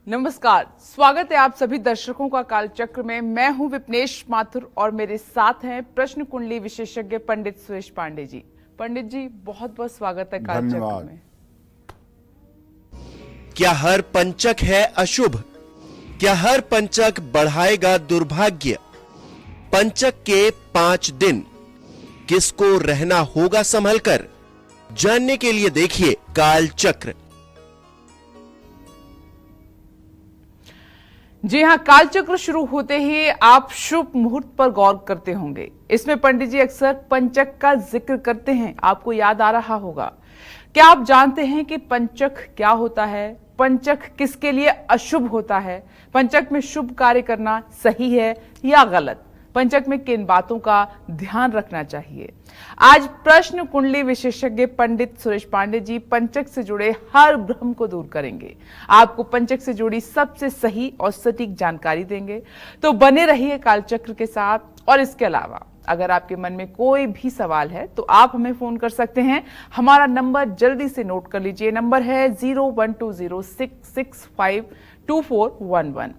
नमस्कार, स्वागत है आप सभी दर्शकों का कालचक्र में। मैं हूं विपनेश माथुर और मेरे साथ हैं प्रश्न कुंडली विशेषज्ञ पंडित सुरेश पांडे जी। पंडित जी, बहुत बहुत स्वागत है कालचक्र में। क्या हर पंचक है अशुभ? क्या हर पंचक बढ़ाएगा दुर्भाग्य? पंचक के 5 दिन किसको रहना होगा संभलकर? जानने के लिए देखिए कालचक्र। जी हाँ, कालचक्र शुरू होते ही आप शुभ मुहूर्त पर गौर करते होंगे। इसमें पंडित जी अक्सर पंचक का जिक्र करते हैं, आपको याद आ रहा होगा। क्या आप जानते हैं कि पंचक क्या होता है? पंचक किसके लिए अशुभ होता है? पंचक में शुभ कार्य करना सही है या गलत? पंचक में किन बातों का ध्यान रखना चाहिए? आज प्रश्न कुंडली विशेषज्ञ पंडित सुरेश पांडे जी पंचक से जुड़े हर भ्रम को दूर करेंगे, आपको पंचक से जुड़ी सबसे सही और सटीक जानकारी देंगे। तो बने रहिए कालचक्र के साथ। और इसके अलावा अगर आपके मन में कोई भी सवाल है तो आप हमें फोन कर सकते हैं। हमारा नंबर जल्दी से नोट कर लीजिए, नंबर है 012066522411।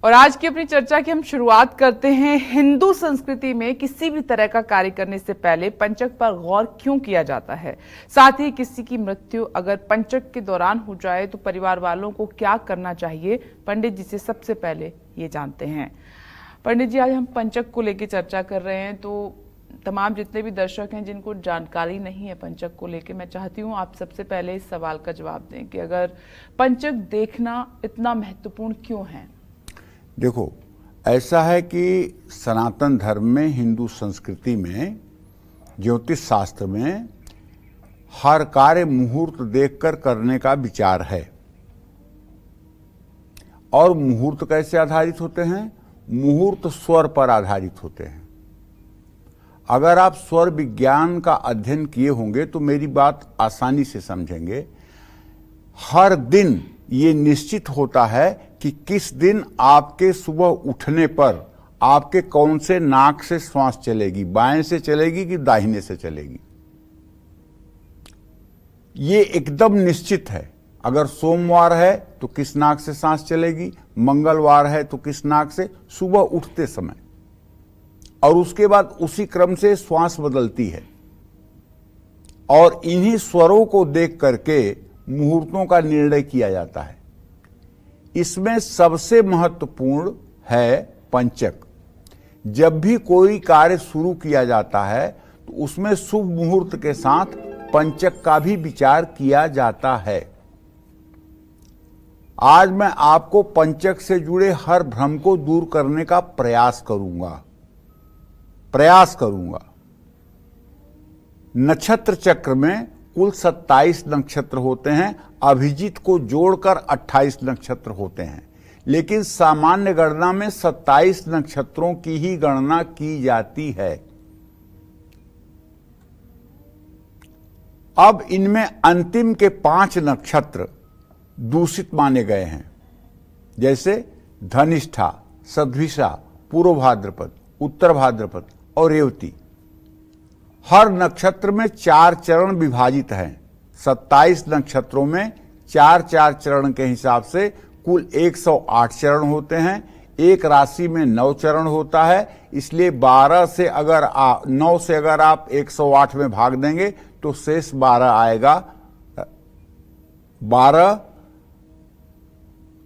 और आज की अपनी चर्चा की हम शुरुआत करते हैं। हिंदू संस्कृति में किसी भी तरह का कार्य करने से पहले पंचक पर गौर क्यों किया जाता है? साथ ही किसी की मृत्यु अगर पंचक के दौरान हो जाए तो परिवार वालों को क्या करना चाहिए? पंडित जी से सबसे पहले ये जानते हैं। पंडित जी, आज हम पंचक को लेकर चर्चा कर रहे हैं, तो तमाम जितने भी दर्शक हैं जिनको जानकारी नहीं है पंचक को लेकर, मैं चाहती हूँ आप सबसे पहले इस सवाल का जवाब दें कि अगर पंचक देखना इतना महत्वपूर्ण क्यों है? देखो, ऐसा है कि सनातन धर्म में, हिंदू संस्कृति में, ज्योतिष शास्त्र में हर कार्य मुहूर्त देखकर करने का विचार है। और मुहूर्त कैसे आधारित होते हैं? मुहूर्त स्वर पर आधारित होते हैं। अगर आप स्वर विज्ञान का अध्ययन किए होंगे तो मेरी बात आसानी से समझेंगे। हर दिन ये निश्चित होता है कि किस दिन आपके सुबह उठने पर आपके कौन से नाक से श्वास चलेगी, बाएं से चलेगी कि दाहिने से चलेगी, ये एकदम निश्चित है। अगर सोमवार है तो किस नाक से सांस चलेगी, मंगलवार है तो किस नाक से, सुबह उठते समय, और उसके बाद उसी क्रम से श्वास बदलती है। और इन्हीं स्वरों को देख करके मुहूर्तों का निर्णय किया जाता है। इसमें सबसे महत्वपूर्ण है पंचक। जब भी कोई कार्य शुरू किया जाता है तो उसमें शुभ मुहूर्त के साथ पंचक का भी विचार किया जाता है। आज मैं आपको पंचक से जुड़े हर भ्रम को दूर करने का प्रयास करूंगा। नक्षत्र चक्र में कुल 27 नक्षत्र होते हैं, अभिजीत को जोड़कर 28 नक्षत्र होते हैं, लेकिन सामान्य गणना में 27 नक्षत्रों की ही गणना की जाती है। अब इनमें अंतिम के 5 नक्षत्र दूषित माने गए हैं, जैसे धनिष्ठा, सद्विषा, पूर्व भाद्रपद, उत्तर भाद्रपद और रेवती। हर नक्षत्र में 4 चरण विभाजित हैं। 27 नक्षत्रों में 4-4 चरण के हिसाब से कुल 108 चरण होते हैं। एक राशि में 9 चरण होता है, इसलिए 9 से अगर आप 108 में भाग देंगे तो शेष 12 आएगा। 12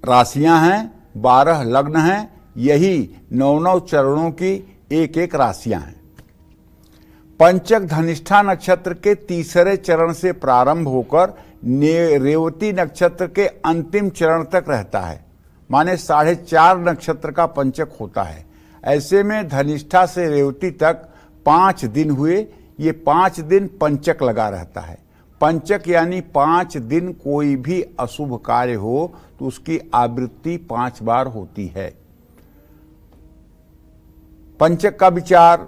राशियां हैं, 12 लग्न हैं, यही 9-9 चरणों की एक राशियां हैं। पंचक धनिष्ठा नक्षत्र के तीसरे चरण से प्रारंभ होकर रेवती नक्षत्र के अंतिम चरण तक रहता है, माने 4.5 नक्षत्र का पंचक होता है। ऐसे में धनिष्ठा से रेवती तक 5 दिन हुए। ये 5 दिन पंचक लगा रहता है। पंचक यानी 5 दिन कोई भी अशुभ कार्य हो तो उसकी आवृत्ति 5 बार होती है। पंचक का विचार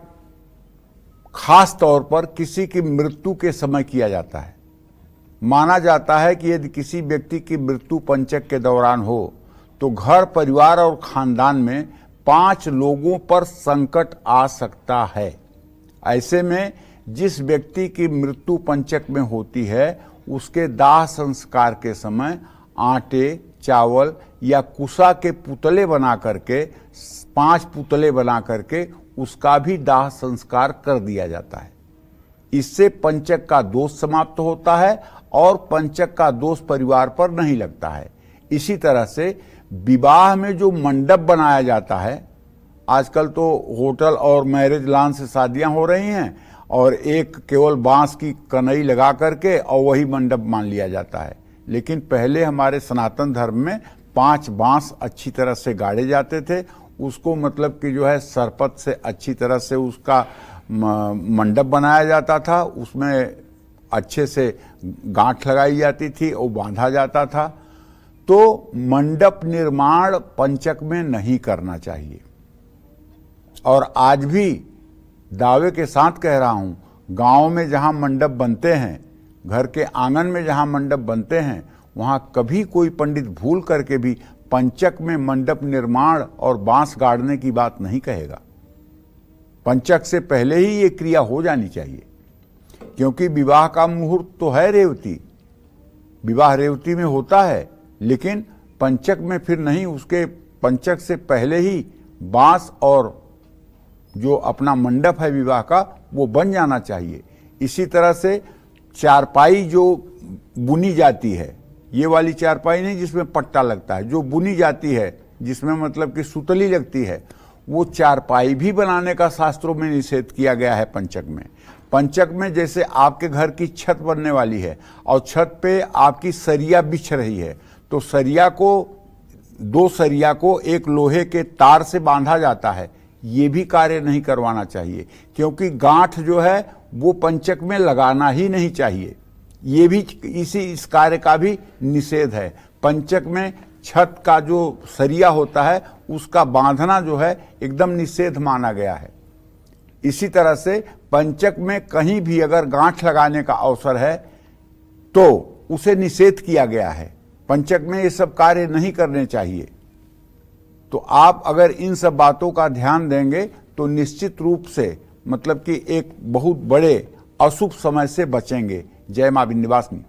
खास तौर पर किसी की मृत्यु के समय किया जाता है। माना जाता है कि यदि किसी व्यक्ति की मृत्यु पंचक के दौरान हो तो घर, परिवार और खानदान में 5 लोगों पर संकट आ सकता है। ऐसे में जिस व्यक्ति की मृत्यु पंचक में होती है उसके दाह संस्कार के समय आटे, चावल या कुसा के पुतले बना करके 5 पुतले बना करके उसका भी दाह संस्कार कर दिया जाता है। इससे पंचक का दोष समाप्त होता है और पंचक का दोष परिवार पर नहीं लगता है। इसी तरह से विवाह में जो मंडप बनाया जाता है, आजकल तो होटल और मैरिज लॉन से शादियां हो रही हैं और एक केवल बांस की कनई लगा करके और वही मंडप मान लिया जाता है, लेकिन पहले हमारे सनातन धर्म में 5 बांस अच्छी तरह से गाड़े जाते थे। उसको मतलब कि जो है सरपत से अच्छी तरह से उसका मंडप बनाया जाता था, उसमें अच्छे से गांठ लगाई जाती थी और बांधा जाता था। तो मंडप निर्माण पंचक में नहीं करना चाहिए। और आज भी दावे के साथ कह रहा हूं, गांव में जहां मंडप बनते हैं, घर के आंगन में जहां मंडप बनते हैं, वहां कभी कोई पंडित भूल करके भी पंचक में मंडप निर्माण और बांस गाड़ने की बात नहीं कहेगा। पंचक से पहले ही ये क्रिया हो जानी चाहिए, क्योंकि विवाह का मुहूर्त तो है रेवती, विवाह रेवती में होता है, लेकिन पंचक में फिर नहीं। उसके पंचक से पहले ही बांस और जो अपना मंडप है विवाह का, वो बन जाना चाहिए। इसी तरह से चारपाई जो बुनी जाती है, ये वाली चारपाई नहीं जिसमें पट्टा लगता है, जो बुनी जाती है जिसमें मतलब कि सुतली लगती है, वो चारपाई भी बनाने का शास्त्रों में निषेध किया गया है पंचक में। पंचक में जैसे आपके घर की छत बनने वाली है और छत पे आपकी सरिया बिछ रही है, तो सरिया को, 2 सरिया को एक लोहे के तार से बांधा जाता है, ये भी कार्य नहीं करवाना चाहिए, क्योंकि गांठ जो है वो पंचक में लगाना ही नहीं चाहिए। ये भी इस कार्य का भी निषेध है। पंचक में छत का जो सरिया होता है उसका बांधना जो है एकदम निषेध माना गया है। इसी तरह से पंचक में कहीं भी अगर गांठ लगाने का अवसर है तो उसे निषेध किया गया है। पंचक में ये सब कार्य नहीं करने चाहिए। तो आप अगर इन सब बातों का ध्यान देंगे तो निश्चित रूप से मतलब कि एक बहुत बड़े अशुभ समय से बचेंगे। जय मां विंध्यवासिनी।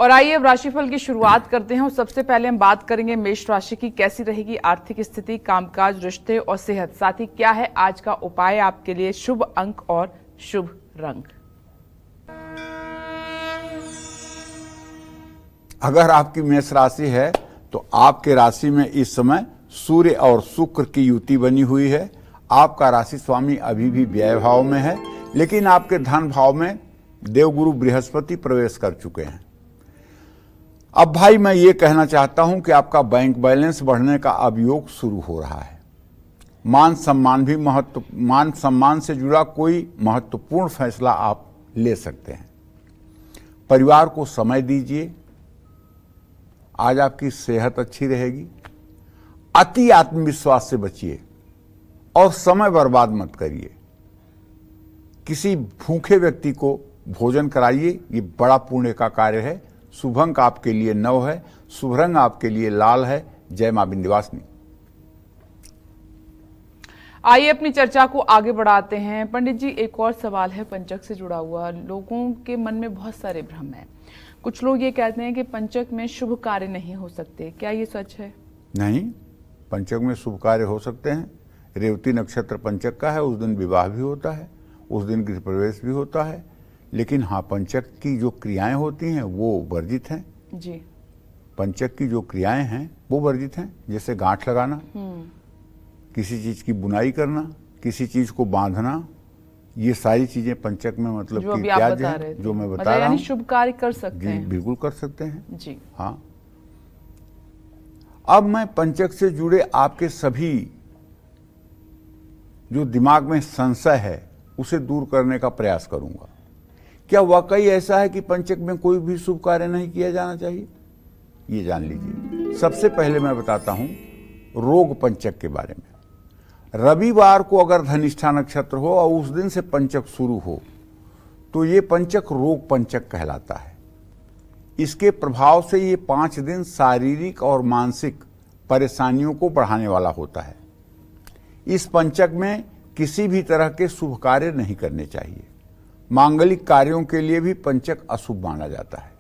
और आइए अब राशिफल की शुरुआत करते हैं। और सबसे पहले हम बात करेंगे मेष राशि की। कैसी रहेगी आर्थिक स्थिति, कामकाज, रिश्ते और सेहत, साथ ही क्या है आज का उपाय आपके लिए, शुभ अंक और शुभ रंग। अगर आपकी मेष राशि है तो आपके राशि में इस समय सूर्य और शुक्र की युति बनी हुई है। आपका राशि स्वामी अभी भी व्यय भाव में है, लेकिन आपके धन भाव में देवगुरु बृहस्पति प्रवेश कर चुके हैं। अब भाई मैं ये कहना चाहता हूं कि आपका बैंक बैलेंस बढ़ने का अभियोग शुरू हो रहा है। मान सम्मान से जुड़ा कोई महत्वपूर्ण फैसला आप ले सकते हैं। परिवार को समय दीजिए। आज आपकी सेहत अच्छी रहेगी। अति आत्मविश्वास से बचिए और समय बर्बाद मत करिए। किसी भूखे व्यक्ति को भोजन कराइए, ये बड़ा पुण्य का कार्य है। शुभ अंक आपके लिए 9 है, शुभ रंग आपके लिए लाल है। जय मां विंध्यवासिनी। आइए अपनी चर्चा को आगे बढ़ाते हैं। पंडित जी, एक और सवाल है पंचक से जुड़ा हुआ। लोगों के मन में बहुत सारे भ्रम हैं। कुछ लोग ये कहते हैं कि पंचक में शुभ कार्य नहीं हो सकते, क्या ये सच है? नहीं, पंचक में शुभ कार्य हो सकते हैं। रेवती नक्षत्र पंचक का है, उस दिन विवाह भी होता है, उस दिन गृह प्रवेश भी होता है। लेकिन हाँ, पंचक की जो क्रियाएं होती हैं वो वर्जित हैं जी। पंचक की जो क्रियाएं हैं वो वर्जित हैं, जैसे गांठ लगाना, किसी चीज की बुनाई करना, किसी चीज को बांधना, ये सारी चीजें पंचक में मतलब जो कि अभी आप त्याज्य बता हैं, रहे थे। जो मैं बता मतलब रहा यानी हूँ। शुभ कार्य कर सकते जी हैं। बिल्कुल कर सकते हैं जी। हाँ। अब मैं पंचक से जुड़े आपके सभी जो दिमाग में संशय है उसे दूर करने का प्रयास करूंगा। क्या वाकई ऐसा है कि पंचक में कोई भी शुभ कार्य नहीं किया जाना चाहिए? ये जान लीजिए। सबसे पहले मैं बताता हूं रोग पंचक के बारे में। रविवार को अगर धनिष्ठा नक्षत्र हो और उस दिन से पंचक शुरू हो तो ये पंचक रोग पंचक कहलाता है। इसके प्रभाव से ये 5 दिन शारीरिक और मानसिक परेशानियों को बढ़ाने वाला होता है। इस पंचक में किसी भी तरह के शुभ कार्य नहीं करने चाहिए। मांगलिक कार्यों के लिए भी पंचक अशुभ माना जाता है।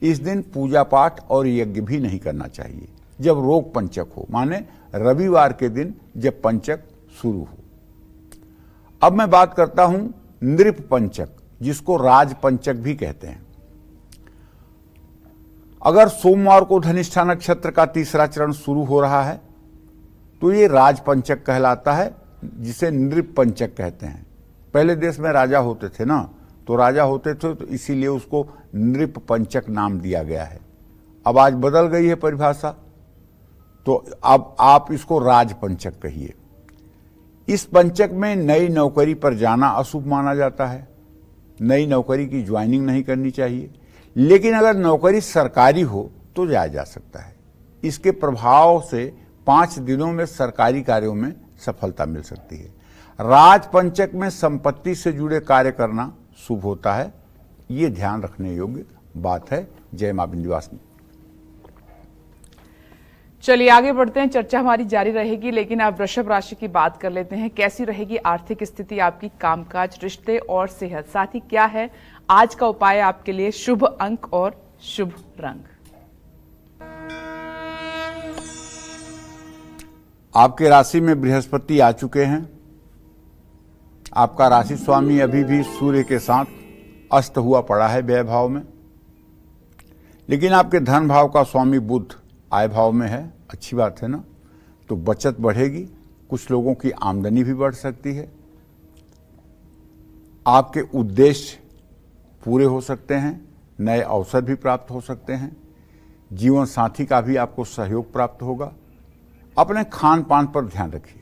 इस दिन पूजा पाठ और यज्ञ भी नहीं करना चाहिए जब रोग पंचक हो, माने रविवार के दिन जब पंचक शुरू हो। अब मैं बात करता हूं नृप पंचक, जिसको राज पंचक भी कहते हैं। अगर सोमवार को धनिष्ठा नक्षत्र का तीसरा चरण शुरू हो रहा है तो ये राज पंचक कहलाता है, जिसे नृप पंचक कहते हैं। पहले देश में राजा होते थे ना, तो राजा होते थे तो इसीलिए उसको नृप पंचक नाम दिया गया है। अब आज बदल गई है परिभाषा, तो अब आप इसको राज पंचक कहिए। इस पंचक में नई नौकरी पर जाना अशुभ माना जाता है। नई नौकरी की ज्वाइनिंग नहीं करनी चाहिए, लेकिन अगर नौकरी सरकारी हो तो जाया जा सकता है। इसके प्रभाव से 5 दिनों में सरकारी कार्यों में सफलता मिल सकती है। राज पंचक में संपत्ति से जुड़े कार्य करना शुभ होता है, ये ध्यान रखने योग्य बात है। जय मां विंध्यवासिनी। चलिए आगे बढ़ते हैं, चर्चा हमारी जारी रहेगी, लेकिन आप वृषभ राशि की बात कर लेते हैं। कैसी रहेगी आर्थिक स्थिति आपकी, कामकाज, रिश्ते और सेहत, साथ ही क्या है आज का उपाय आपके लिए, शुभ अंक और शुभ रंग। आपके राशि में बृहस्पति आ चुके हैं। आपका राशि स्वामी अभी भी सूर्य के साथ अस्त हुआ पड़ा है व्यय भाव में, लेकिन आपके धन भाव का स्वामी बुध आय भाव में है। अच्छी बात है ना। तो बचत बढ़ेगी, कुछ लोगों की आमदनी भी बढ़ सकती है, आपके उद्देश्य पूरे हो सकते हैं, नए अवसर भी प्राप्त हो सकते हैं, जीवन साथी का भी आपको सहयोग प्राप्त होगा। अपने खान पान पर ध्यान रखिए,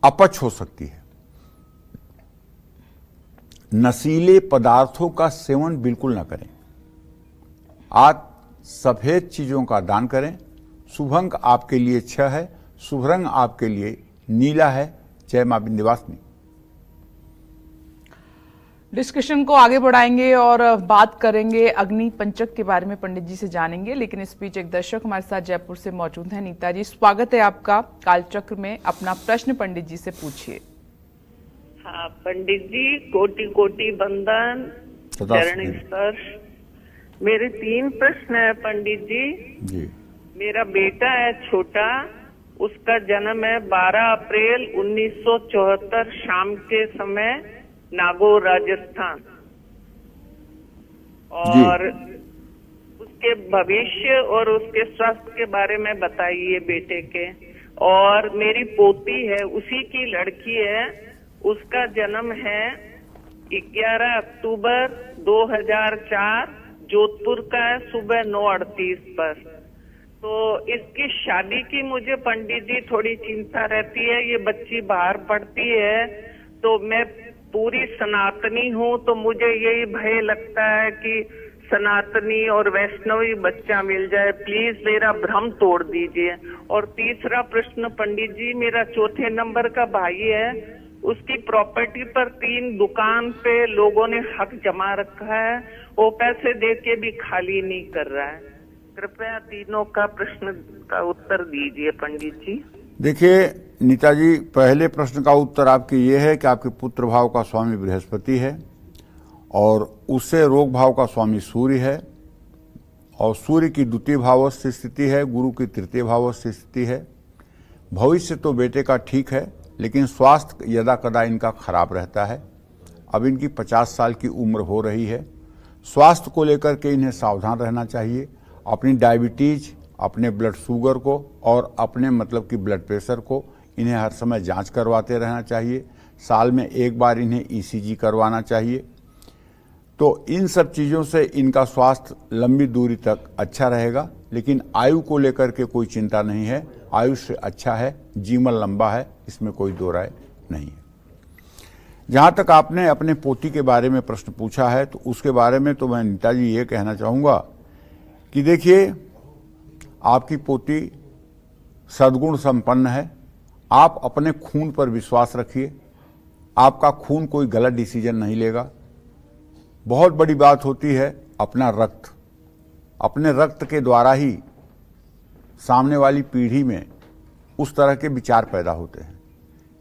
अपच हो सकती है। नशीले पदार्थों का सेवन बिल्कुल न करें। आज सफेद चीजों का दान करें। शुभ अंक आपके लिए 6 है, शुभ रंग आपके लिए नीला है। जय मां विंध्यवासिनी। डिस्कशन को आगे बढ़ाएंगे और बात करेंगे अग्नि पंचक के बारे में, पंडित जी से जानेंगे, लेकिन इस बीच एक दर्शक हमारे साथ जयपुर से मौजूद हैं। नीता जी, स्वागत है आपका कालचक्र में। अपना प्रश्न पंडित जी से पूछिए। हाँ पंडित जी, कोटि कोटि वंदन, चरण स्पर्श। मेरे 3 प्रश्न है पंडित जी। मेरा बेटा है छोटा, उसका जन्म है 12 अप्रैल 1974 शाम के समय नागौर राजस्थान, और उसके भविष्य और उसके स्वास्थ्य के बारे में बताइए बेटे के। और मेरी पोती है, उसी की लड़की है, उसका जन्म है 11 अक्टूबर 2004, जोधपुर का है, सुबह 9:38 पर। तो इसकी शादी की मुझे पंडित जी थोड़ी चिंता रहती है। ये बच्ची बाहर पढ़ती है, तो मैं पूरी सनातनी हूँ, तो मुझे यही भय लगता है कि सनातनी और वैष्णवी बच्चा मिल जाए। प्लीज मेरा भ्रम तोड़ दीजिए। और तीसरा प्रश्न पंडित जी, मेरा 4थे नंबर का भाई है, उसकी प्रॉपर्टी पर 3 दुकान पे लोगों ने हक जमा रखा है, वो पैसे दे के भी खाली नहीं कर रहा है। कृपया तीनों का प्रश्न का उत्तर दीजिए पंडित जी। देखिए नीता जी, पहले प्रश्न का उत्तर आपके ये है कि आपके पुत्र भाव का स्वामी बृहस्पति है और उससे रोग भाव का स्वामी सूर्य है, और सूर्य की द्वितीय भावस्थ स्थिति है, गुरु की तृतीय भावस्थ स्थिति है। भविष्य तो बेटे का ठीक है, लेकिन स्वास्थ्य यदा कदा इनका खराब रहता है। अब इनकी 50 साल की उम्र हो रही है। स्वास्थ्य को लेकर के इन्हें सावधान रहना चाहिए। अपनी डायबिटीज, अपने ब्लड शुगर को और अपने मतलब कि ब्लड प्रेशर को इन्हें हर समय जांच करवाते रहना चाहिए। साल में 1 बार इन्हें ईसीजी करवाना चाहिए। तो इन सब चीज़ों से इनका स्वास्थ्य लंबी दूरी तक अच्छा रहेगा, लेकिन आयु को लेकर के कोई चिंता नहीं है। आयुष्य अच्छा है, जीवन लंबा है, इसमें कोई दो राय नहीं है। जहाँ तक आपने अपने पोती के बारे में प्रश्न पूछा है, तो उसके बारे में तो मैं नीता जी ये कहना चाहूँगा कि देखिए, आपकी पोती सद्गुण संपन्न है। आप अपने खून पर विश्वास रखिए। आपका खून कोई गलत डिसीजन नहीं लेगा। बहुत बड़ी बात होती है अपना रक्त। अपने रक्त के द्वारा ही सामने वाली पीढ़ी में उस तरह के विचार पैदा होते हैं।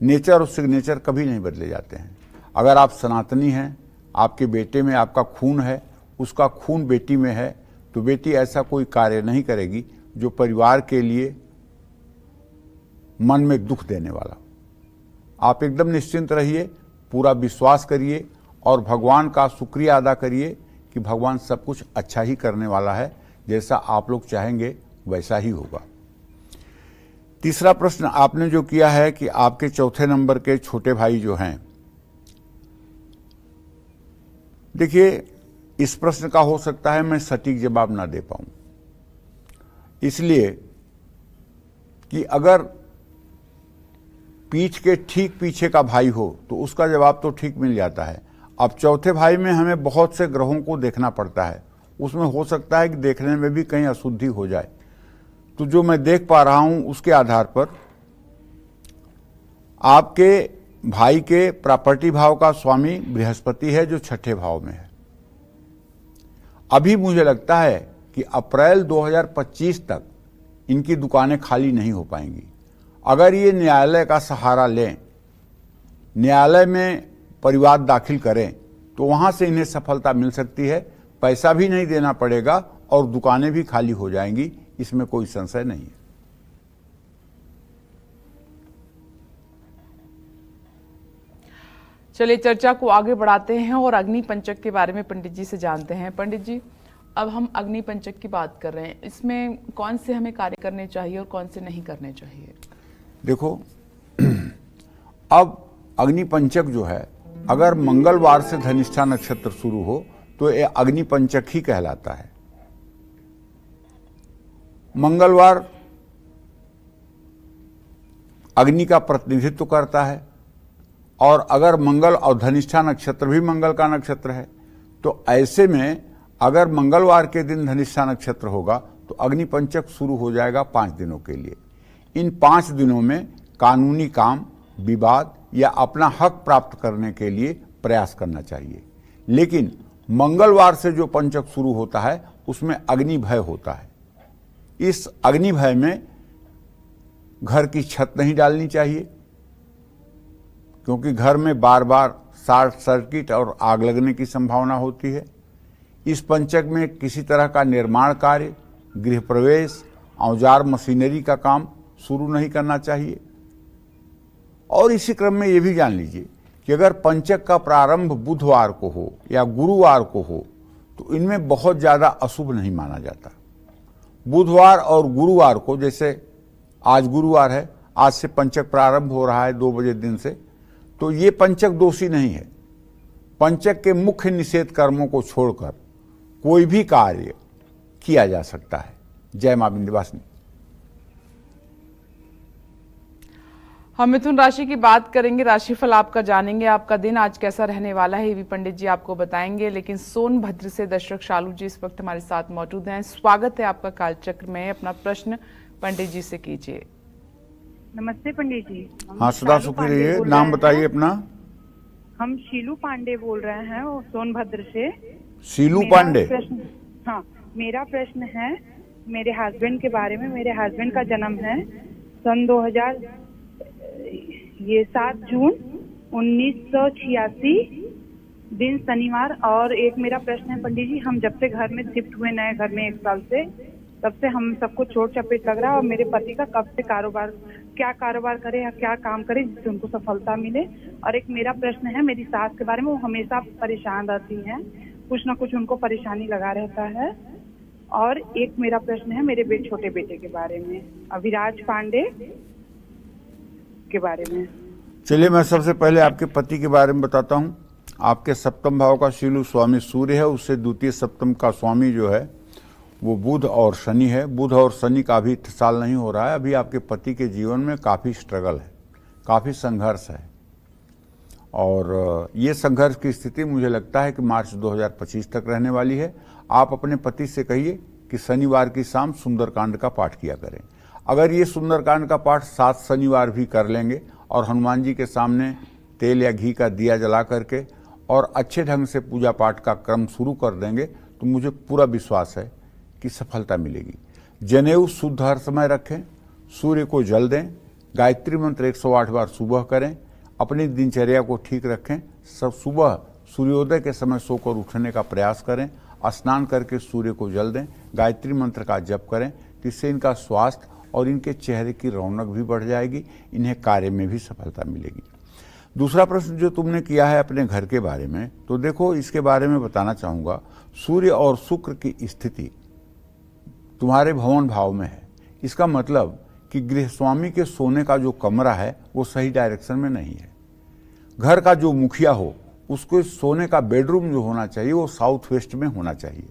नेचर और सिग्नेचर कभी नहीं बदले जाते हैं। अगर आप सनातनी हैं, आपके बेटे में आपका खून है, उसका खून बेटी में है, तो बेटी ऐसा कोई कार्य नहीं करेगी जो परिवार के लिए मन में दुख देने वाला। आप एकदम निश्चिंत रहिए, पूरा विश्वास करिए और भगवान का शुक्रिया अदा करिए कि भगवान सब कुछ अच्छा ही करने वाला है, जैसा आप लोग चाहेंगे वैसा ही होगा। तीसरा प्रश्न आपने जो किया है कि आपके चौथे नंबर के छोटे भाई जो हैं, देखिए इस प्रश्न का हो सकता है मैं सटीक जवाब ना दे पाऊं, इसलिए कि अगर पीठ के ठीक पीछे का भाई हो तो उसका जवाब तो ठीक मिल जाता है। अब चौथे भाई में हमें बहुत से ग्रहों को देखना पड़ता है, उसमें हो सकता है कि देखने में भी कहीं अशुद्धि हो जाए। तो जो मैं देख पा रहा हूं उसके आधार पर आपके भाई के प्रॉपर्टी भाव का स्वामी बृहस्पति है जो छठे भाव में है। अभी मुझे लगता है कि अप्रैल 2025 तक इनकी दुकानें खाली नहीं हो पाएंगी। अगर ये न्यायालय का सहारा लें, न्यायालय में परिवाद दाखिल करें, तो वहां से इन्हें सफलता मिल सकती है। पैसा भी नहीं देना पड़ेगा और दुकानें भी खाली हो जाएंगी, इसमें कोई संशय नहीं है। चलिए चर्चा को आगे बढ़ाते हैं और अग्नि पंचक के बारे में पंडित जी से जानते हैं। पंडित जी, अब हम अग्नि पंचक की बात कर रहे हैं, इसमें कौन से हमें कार्य करने चाहिए और कौन से नहीं करने चाहिए? देखो अब अग्नि पंचक जो है, अगर मंगलवार से धनिष्ठा नक्षत्र शुरू हो तो ये अग्नि पंचक ही कहलाता है। मंगलवार अग्नि का प्रतिनिधित्व करता है और अगर मंगल और धनिष्ठा नक्षत्र भी मंगल का नक्षत्र है, तो ऐसे में अगर मंगलवार के दिन धनिष्ठा नक्षत्र होगा तो अग्नि पंचक शुरू हो जाएगा 5 दिनों के लिए। इन 5 दिनों में कानूनी काम, विवाद या अपना हक प्राप्त करने के लिए प्रयास करना चाहिए। लेकिन मंगलवार से जो पंचक शुरू होता है उसमें अग्नि भय होता है। इस अग्नि भय में घर की छत नहीं डालनी चाहिए, क्योंकि घर में बार बार शॉर्ट सर्किट और आग लगने की संभावना होती है। इस पंचक में किसी तरह का निर्माण कार्य, गृह प्रवेश, औजार मशीनरी का काम शुरू नहीं करना चाहिए। और इसी क्रम में ये भी जान लीजिए कि अगर पंचक का प्रारंभ बुधवार को हो या गुरुवार को हो तो इनमें बहुत ज़्यादा अशुभ नहीं माना जाता। बुधवार और गुरुवार को, जैसे आज गुरुवार है, आज से पंचक प्रारंभ हो रहा है 2 बजे दिन से, तो ये पंचक दोषी नहीं है। पंचक के मुख्य निषेध कर्मों को छोड़कर कोई भी कार्य किया जा सकता है। जय मां विंध्यवासिनी। हम मिथुन राशि की बात करेंगे, राशिफल आपका जानेंगे, आपका दिन आज कैसा रहने वाला है ये भी पंडित जी आपको बताएंगे। लेकिन सोनभद्र से दर्शक शालू जी इस वक्त हमारे साथ मौजूद हैं। स्वागत है आपका कालचक्र में। अपना प्रश्न पंडित जी से कीजिए। नमस्ते पंडित जी। हाँ, सदा सुखी रहिए। नाम बताइए अपना। हम शीलू पांडे बोल रहे हैं और सोनभद्र से। शीलू पांडे। हाँ, मेरा प्रश्न है मेरे हस्बैंड के बारे में। मेरे हस्बैंड का जन्म है सन 7 जून 1986 दिन शनिवार। और एक मेरा प्रश्न है पंडित जी, हम जब से घर में शिफ्ट हुए नए घर में 1 साल से, तब से हम सबको चोट चपेट लग रहा है और मेरे पति का कब से क्या कारोबार करे या क्या काम करे जिससे उनको सफलता मिले। और एक मेरा प्रश्न है मेरी सास के बारे में। वो हमेशा परेशान रहती हैं, कुछ ना कुछ उनको परेशानी लगा रहता है। और एक मेरा प्रश्न है मेरे छोटे बेटे के बारे में, अभिराज पांडे के बारे में। चलिए मैं सबसे पहले आपके पति के बारे में बताता हूं। आपके सप्तम भाव का शीलू स्वामी सूर्य है, उससे द्वितीय सप्तम का स्वामी जो है वो बुध और शनि है। बुध और शनि का भी इत्तेसाल नहीं हो रहा है। अभी आपके पति के जीवन में काफ़ी स्ट्रगल है, काफ़ी संघर्ष है। और ये संघर्ष की स्थिति मुझे लगता है कि मार्च 2025 तक रहने वाली है। आप अपने पति से कहिए कि शनिवार की शाम सुंदरकांड का पाठ किया करें। अगर ये सुंदरकांड का पाठ 7 शनिवार भी कर लेंगे और हनुमान जी के सामने तेल या घी का दिया जला करके और अच्छे ढंग से पूजा पाठ का क्रम शुरू कर देंगे तो मुझे पूरा विश्वास है कि सफलता मिलेगी। जनेऊ शुद्ध हर समय रखें, सूर्य को जल दें, गायत्री मंत्र 108 बार सुबह करें, अपनी दिनचर्या को ठीक रखें। सब सुबह सूर्योदय के समय सोकर उठने का प्रयास करें। स्नान करके सूर्य को जल दें, गायत्री मंत्र का जप करें, जिससे इनका स्वास्थ्य और इनके चेहरे की रौनक भी बढ़ जाएगी, इन्हें कार्य में भी सफलता मिलेगी। दूसरा प्रश्न जो तुमने किया है अपने घर के बारे में, तो देखो इसके बारे में बताना चाहूँगा। सूर्य और शुक्र की स्थिति तुम्हारे भवन भाव में है। इसका मतलब कि गृहस्वामी के सोने का जो कमरा है वो सही डायरेक्शन में नहीं है। घर का जो मुखिया हो उसको सोने का बेडरूम जो होना चाहिए वो साउथ वेस्ट में होना चाहिए।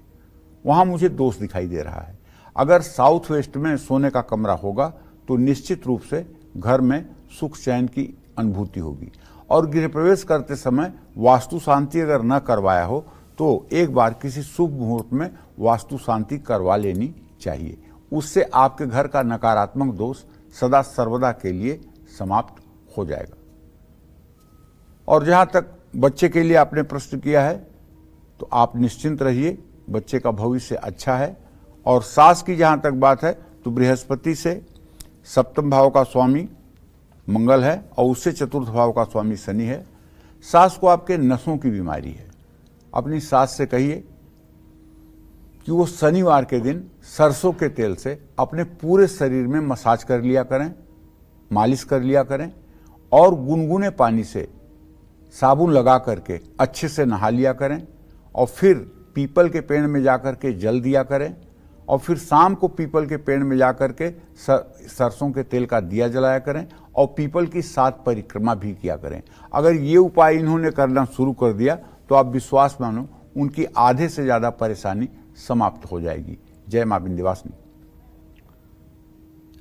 वहाँ मुझे दोष दिखाई दे रहा है। अगर साउथ वेस्ट में सोने का कमरा होगा तो निश्चित रूप से घर में सुख चैन की अनुभूति होगी। और गृह प्रवेश करते समय वास्तु शांति अगर न करवाया हो तो एक बार किसी शुभ मुहूर्त में वास्तु शांति करवा लेनी चाहिए। उससे आपके घर का नकारात्मक दोष सदा सर्वदा के लिए समाप्त हो जाएगा। और जहाँ तक बच्चे के लिए आपने प्रश्न किया है तो आप निश्चिंत रहिए, बच्चे का भविष्य अच्छा है। और सास की जहाँ तक बात है तो बृहस्पति से सप्तम भाव का स्वामी मंगल है और उससे चतुर्थ भाव का स्वामी शनि है। सास को आपके नसों की बीमारी है। अपनी सास से कहिए कि वो शनिवार के दिन सरसों के तेल से अपने पूरे शरीर में मसाज कर लिया करें, मालिश कर लिया करें और गुनगुने पानी से साबुन लगा करके अच्छे से नहा लिया करें और फिर पीपल के पेड़ में जाकर के जल दिया करें और फिर शाम को पीपल के पेड़ में जाकर के सरसों के तेल का दिया जलाया करें और पीपल की 7 परिक्रमा भी किया करें। अगर ये उपाय इन्होंने करना शुरू कर दिया तो आप विश्वास मानो उनकी आधे से ज़्यादा परेशानी समाप्त हो जाएगी। जय मां विंध्यवासिनी।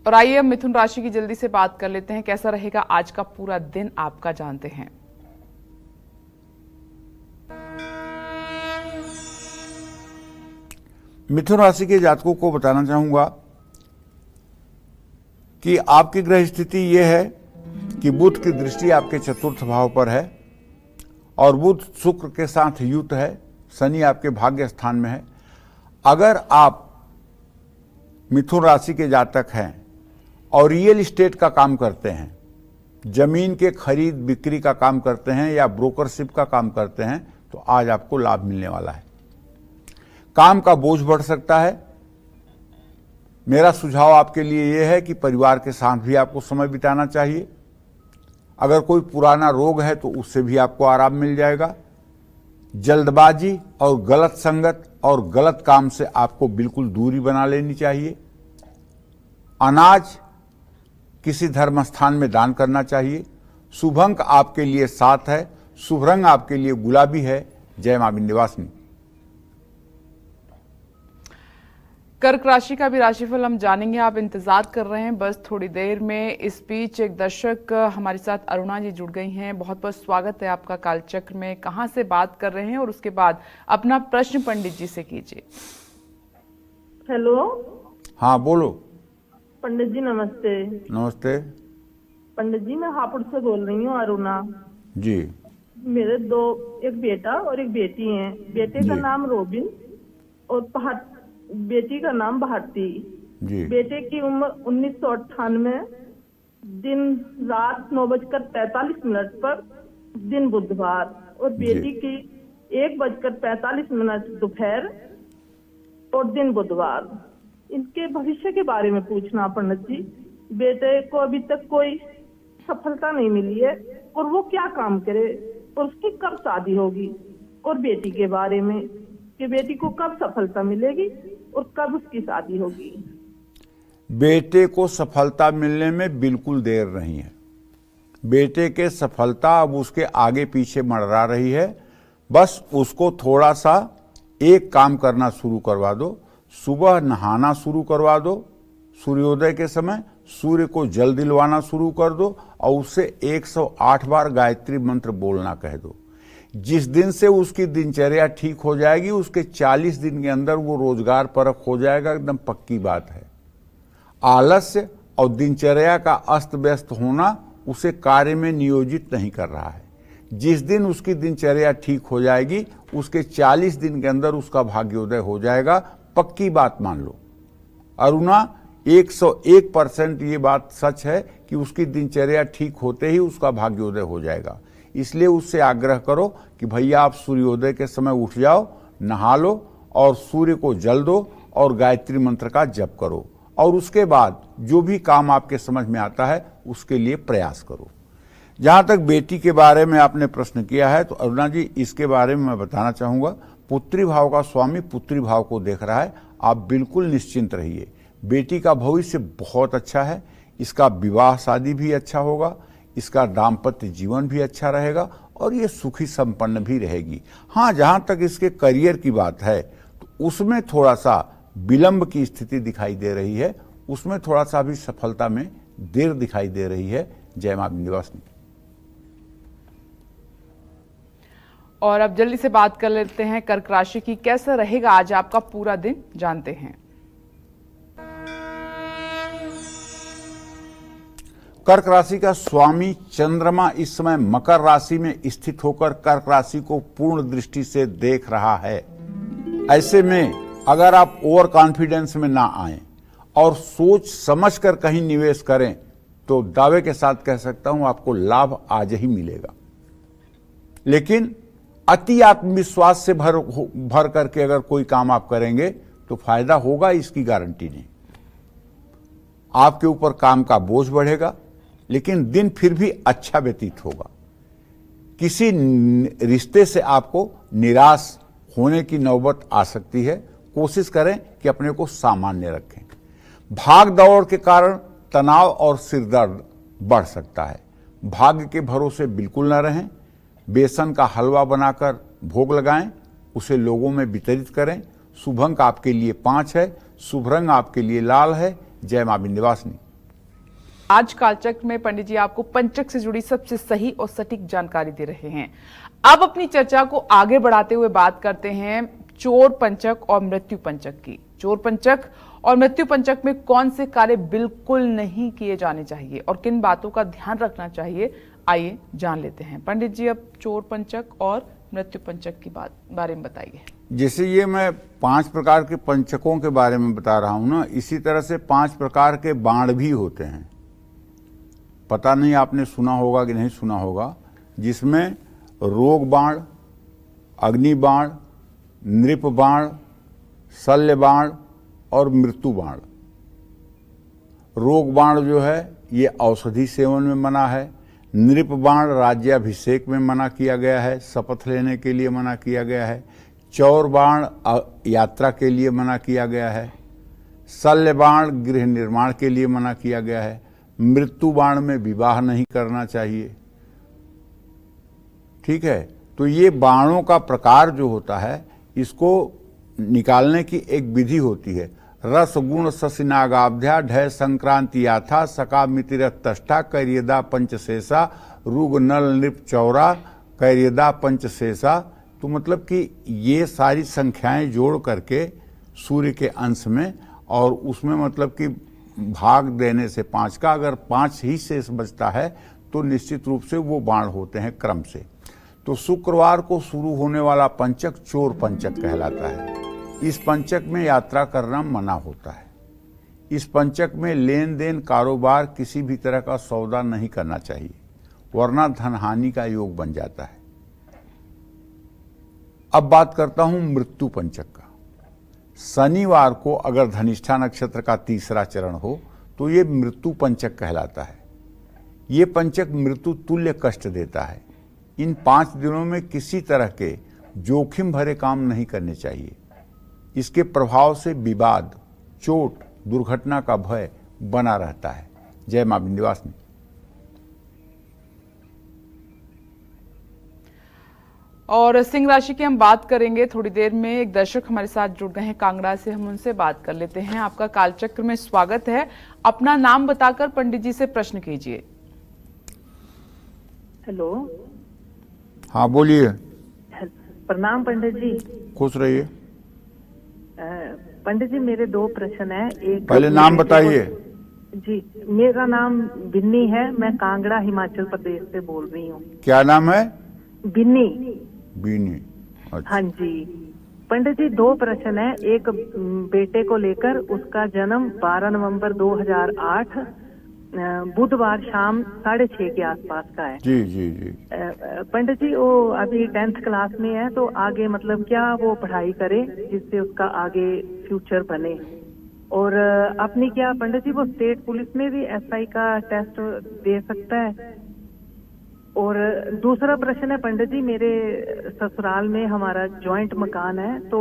और आइए अब मिथुन राशि की जल्दी से बात कर लेते हैं, कैसा रहेगा आज का पूरा दिन आपका जानते हैं। मिथुन राशि के जातकों को बताना चाहूंगा कि आपकी ग्रह स्थिति यह है कि बुध की दृष्टि आपके चतुर्थ भाव पर है और बुध शुक्र के साथ युक्त है, शनि आपके भाग्य स्थान में है। अगर आप मिथुन राशि के जातक हैं और रियल एस्टेट का काम करते हैं, जमीन के खरीद बिक्री का काम करते हैं या ब्रोकरशिप का काम करते हैं तो आज आपको लाभ मिलने वाला है। काम का बोझ बढ़ सकता है। मेरा सुझाव आपके लिए यह है कि परिवार के साथ भी आपको समय बिताना चाहिए। अगर कोई पुराना रोग है तो उससे भी आपको आराम मिल जाएगा। जल्दबाजी और गलत संगत और गलत काम से आपको बिल्कुल दूरी बना लेनी चाहिए। अनाज किसी धर्म स्थान में दान करना चाहिए। शुभ अंक आपके लिए 7 है, शुभ रंग आपके लिए गुलाबी है। जय मां विंध्यवासिनी। कर्क राशि का भी राशिफल हम जानेंगे, आप इंतजार कर रहे हैं बस थोड़ी देर में। इस बीच एक दर्शक हमारे साथ अरुणा जी जुड़ गई हैं। बहुत बहुत स्वागत है आपका कालचक्र में। कहां से बात कर रहे हैं और उसके बाद अपना प्रश्न पंडित जी से कीजिए। हेलो। हाँ बोलो। पंडित जी नमस्ते। नमस्ते। पंडित जी मैं हापुड़ से बोल रही हूँ, अरुणा जी। मेरे एक बेटा और एक बेटी हैं। बेटे का नाम रोबिन और बेटी का नाम भारती जी। बेटे की उम्र 1998, दिन रात 9:45 पर, दिन बुधवार, और बेटी की 1:45 दोपहर और दिन बुधवार। इनके भविष्य के बारे में पूछना पंडित जी। बेटे को अभी तक कोई सफलता नहीं मिली है और वो क्या काम करे और उसकी कब शादी होगी, और बेटी के बारे में कि बेटी को कब सफलता मिलेगी और कब उसकी शादी होगी। बेटे को सफलता मिलने में बिल्कुल देर नहीं है। बेटे के सफलता अब उसके आगे पीछे मड़रा रही है। बस उसको थोड़ा सा एक काम करना शुरू करवा दो। सुबह नहाना शुरू करवा दो, सूर्योदय के समय सूर्य को जल दिलवाना शुरू कर दो और उससे 108 बार गायत्री मंत्र बोलना कह दो। जिस दिन से उसकी दिनचर्या ठीक हो जाएगी उसके 40 दिन के अंदर वो रोजगार परक हो जाएगा, एकदम पक्की बात है। आलस्य और दिनचर्या का अस्त व्यस्त होना उसे कार्य में नियोजित नहीं कर रहा है। जिस दिन उसकी दिनचर्या ठीक हो जाएगी उसके 40 दिन के अंदर उसका भाग्योदय हो जाएगा, पक्की बात मान लो। अरुणा 101% ये बात सच है कि उसकी दिनचर्या ठीक होते ही उसका भाग्योदय हो जाएगा। इसलिए उससे आग्रह करो कि भैया आप सूर्योदय के समय उठ जाओ, नहा लो और सूर्य को जल दो और गायत्री मंत्र का जप करो, और उसके बाद जो भी काम आपके समझ में आता है उसके लिए प्रयास करो। जहां तक बेटी के बारे में आपने प्रश्न किया है, तो अरुणा जी इसके बारे में मैं बताना चाहूंगा, पुत्री भाव का स्वामी पुत्री भाव को देख रहा है, आप बिल्कुल निश्चिंत रहिए। बेटी का भविष्य बहुत अच्छा है, इसका विवाह शादी भी अच्छा होगा, इसका दाम्पत्य जीवन भी अच्छा रहेगा और ये सुखी संपन्न भी रहेगी। हाँ, जहां तक इसके करियर की बात है तो उसमें थोड़ा सा विलंब की स्थिति दिखाई दे रही है, उसमें थोड़ा सा भी सफलता में देर दिखाई दे रही है। जय मां विंध्यवासिनी। और अब जल्दी से बात कर लेते हैं कर्क राशि की, कैसा रहेगा आज आपका पूरा दिन, जानते हैं। कर्क राशि का स्वामी चंद्रमा इस समय मकर राशि में स्थित होकर कर्क राशि को पूर्ण दृष्टि से देख रहा है। ऐसे में अगर आप ओवर कॉन्फिडेंस में ना आए और सोच समझकर कहीं निवेश करें तो दावे के साथ कह सकता हूं आपको लाभ आज ही मिलेगा। लेकिन अति आत्मविश्वास से भर करके अगर कोई काम आप करेंगे तो फायदा होगा, इसकी गारंटी नहीं। आपके ऊपर काम का बोझ बढ़ेगा, लेकिन दिन फिर भी अच्छा व्यतीत होगा। किसी रिश्ते से आपको निराश होने की नौबत आ सकती है, कोशिश करें कि अपने को सामान्य रखें। भाग दौड़ के कारण तनाव और सिरदर्द बढ़ सकता है। भाग्य के भरोसे बिल्कुल न रहें। बेसन का हलवा बनाकर भोग लगाएं, उसे लोगों में वितरित करें। शुभ अंक आपके लिए 5 है, शुभ रंग आपके लिए लाल है। जय मां विंध्यवासिनी। आज कालचक्र में पंडित जी आपको पंचक से जुड़ी सबसे सही और सटीक जानकारी दे रहे हैं। अब अपनी चर्चा को आगे बढ़ाते हुए बात करते हैं चोर पंचक और मृत्यु पंचक की। चोर पंचक और मृत्यु पंचक में कौन से कार्य बिल्कुल नहीं किए जाने चाहिए और किन बातों का ध्यान रखना चाहिए, आइए जान लेते हैं। पंडित जी, अब चोर पंचक और मृत्यु पंचक की बारे में बताइए। जैसे ये मैं 5 प्रकार के पंचकों के बारे में बता रहा हूं ना, इसी तरह से 5 प्रकार के बाण भी होते हैं। पता नहीं आपने सुना होगा कि नहीं सुना होगा, जिसमें रोग बाण, अग्नि बाण, नृप बाण, शल्य बाण और मृत्यु बाण। रोग बाण जो है ये औषधि सेवन में मना है। नृप बाण राज्याभिषेक में मना किया गया है, शपथ लेने के लिए मना किया गया है। चौर बाण यात्रा के लिए मना किया गया है। शल्य बाण गृह निर्माण के लिए मना किया गया है। मृत्यु बाण में विवाह नहीं करना चाहिए। ठीक है, तो ये बाणों का प्रकार जो होता है, इसको निकालने की एक विधि होती है। रस गुण ससिनागाभ्या ढय संक्रांति याथा सका मितिरतष्टा कैर्यदा पंचशेषा रुग नल नृप चौरा कैर्यदा पंचशेषा। तो मतलब कि ये सारी संख्याएं जोड़ करके सूर्य के अंश में, और उसमें मतलब कि भाग देने से 5 का अगर 5 ही शेष बचता है तो निश्चित रूप से वो बाण होते हैं क्रम से। तो शुक्रवार को शुरू होने वाला पंचक चोर पंचक कहलाता है। इस पंचक में यात्रा करना मना होता है। इस पंचक में लेन देन कारोबार किसी भी तरह का सौदा नहीं करना चाहिए, वरना धन हानि का योग बन जाता है। अब बात करता हूं मृत्यु पंचक का। शनिवार को अगर धनिष्ठा नक्षत्र का 3रा चरण हो तो ये मृत्यु पंचक कहलाता है। ये पंचक मृत्यु तुल्य कष्ट देता है। इन 5 दिनों में किसी तरह के जोखिम भरे काम नहीं करने चाहिए। इसके प्रभाव से विवाद, चोट, दुर्घटना का भय बना रहता है। जय मां विंध्यवासिनी। और सिंह राशि की हम बात करेंगे थोड़ी देर में। एक दर्शक हमारे साथ जुड़ गए हैं कांगड़ा से, हम उनसे बात कर लेते हैं। आपका कालचक्र में स्वागत है। अपना नाम बताकर पंडित जी से प्रश्न कीजिए। हेलो। हाँ बोलिए। प्रणाम पंडित जी। खुश रहिए। पंडित जी, मेरे 2 प्रश्न है। एक, पहले नाम बताइए। जी, मेरा नाम बिन्नी है, मैं कांगड़ा हिमाचल प्रदेश से बोल रही हूँ। क्या नाम है? बिन्नी। बीनी। अच्छा। हाँ जी पंडित जी, 2 प्रश्न है। एक बेटे को लेकर, उसका जन्म 12 नवंबर 2008 बुधवार शाम 6:30 के आसपास का है। जी जी जी। पंडित जी वो अभी 10th क्लास में है, तो आगे मतलब क्या वो पढ़ाई करे जिससे उसका आगे फ्यूचर बने। और अपनी क्या पंडित जी वो स्टेट पुलिस में भी SI का टेस्ट दे सकता है। और दूसरा प्रश्न है पंडित जी, मेरे ससुराल में हमारा जॉइंट मकान है, तो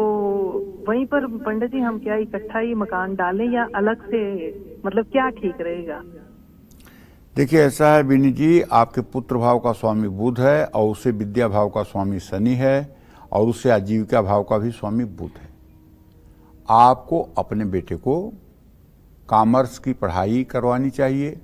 वहीं पर पंडित जी हम क्या इकट्ठा ही मकान डालें या अलग से, मतलब क्या ठीक रहेगा? देखिए ऐसा है बिनी जी, आपके पुत्र भाव का स्वामी बुध है और उसे विद्या भाव का स्वामी शनि है और उसे आजीविका भाव का भी स्वामी बुध है। आपको अपने बेटे को कॉमर्स की पढ़ाई करवानी चाहिए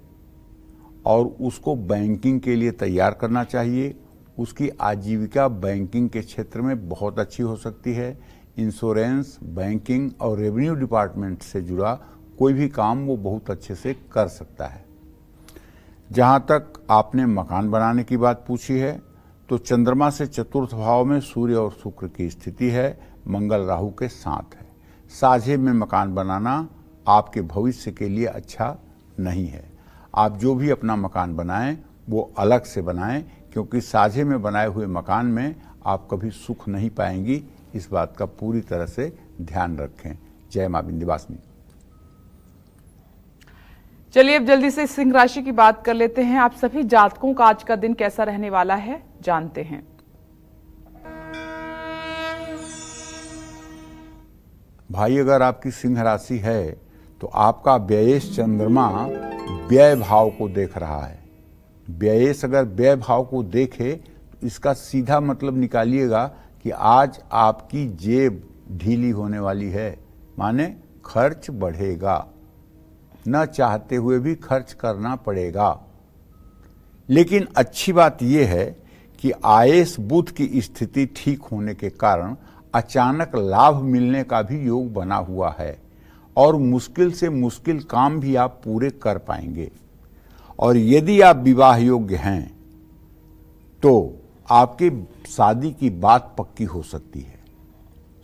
और उसको बैंकिंग के लिए तैयार करना चाहिए। उसकी आजीविका बैंकिंग के क्षेत्र में बहुत अच्छी हो सकती है। इंश्योरेंस, बैंकिंग और रेवेन्यू डिपार्टमेंट से जुड़ा कोई भी काम वो बहुत अच्छे से कर सकता है। जहाँ तक आपने मकान बनाने की बात पूछी है, तो चंद्रमा से चतुर्थ भाव में सूर्य और शुक्र की स्थिति है, मंगल राहु के साथ है। साझे में मकान बनाना आपके भविष्य के लिए अच्छा नहीं है। आप जो भी अपना मकान बनाएं वो अलग से बनाएं, क्योंकि साझे में बनाए हुए मकान में आप कभी सुख नहीं पाएंगी। इस बात का पूरी तरह से ध्यान रखें। जय मां विंध्यवासिनी। चलिए अब जल्दी से सिंह राशि की बात कर लेते हैं। आप सभी जातकों का आज का दिन कैसा रहने वाला है, जानते हैं। भाई अगर आपकी सिंह राशि है तो आपका व्ययेश चंद्रमा व्यय भाव को देख रहा है। व्ययेश अगर व्यय भाव को देखे तो इसका सीधा मतलब निकालिएगा कि आज आपकी जेब ढीली होने वाली है, माने खर्च बढ़ेगा, न चाहते हुए भी खर्च करना पड़ेगा। लेकिन अच्छी बात यह है कि आयेश बुध की स्थिति ठीक होने के कारण अचानक लाभ मिलने का भी योग बना हुआ है और मुश्किल से मुश्किल काम भी आप पूरे कर पाएंगे। और यदि आप विवाह योग्य हैं तो आपकी शादी की बात पक्की हो सकती है।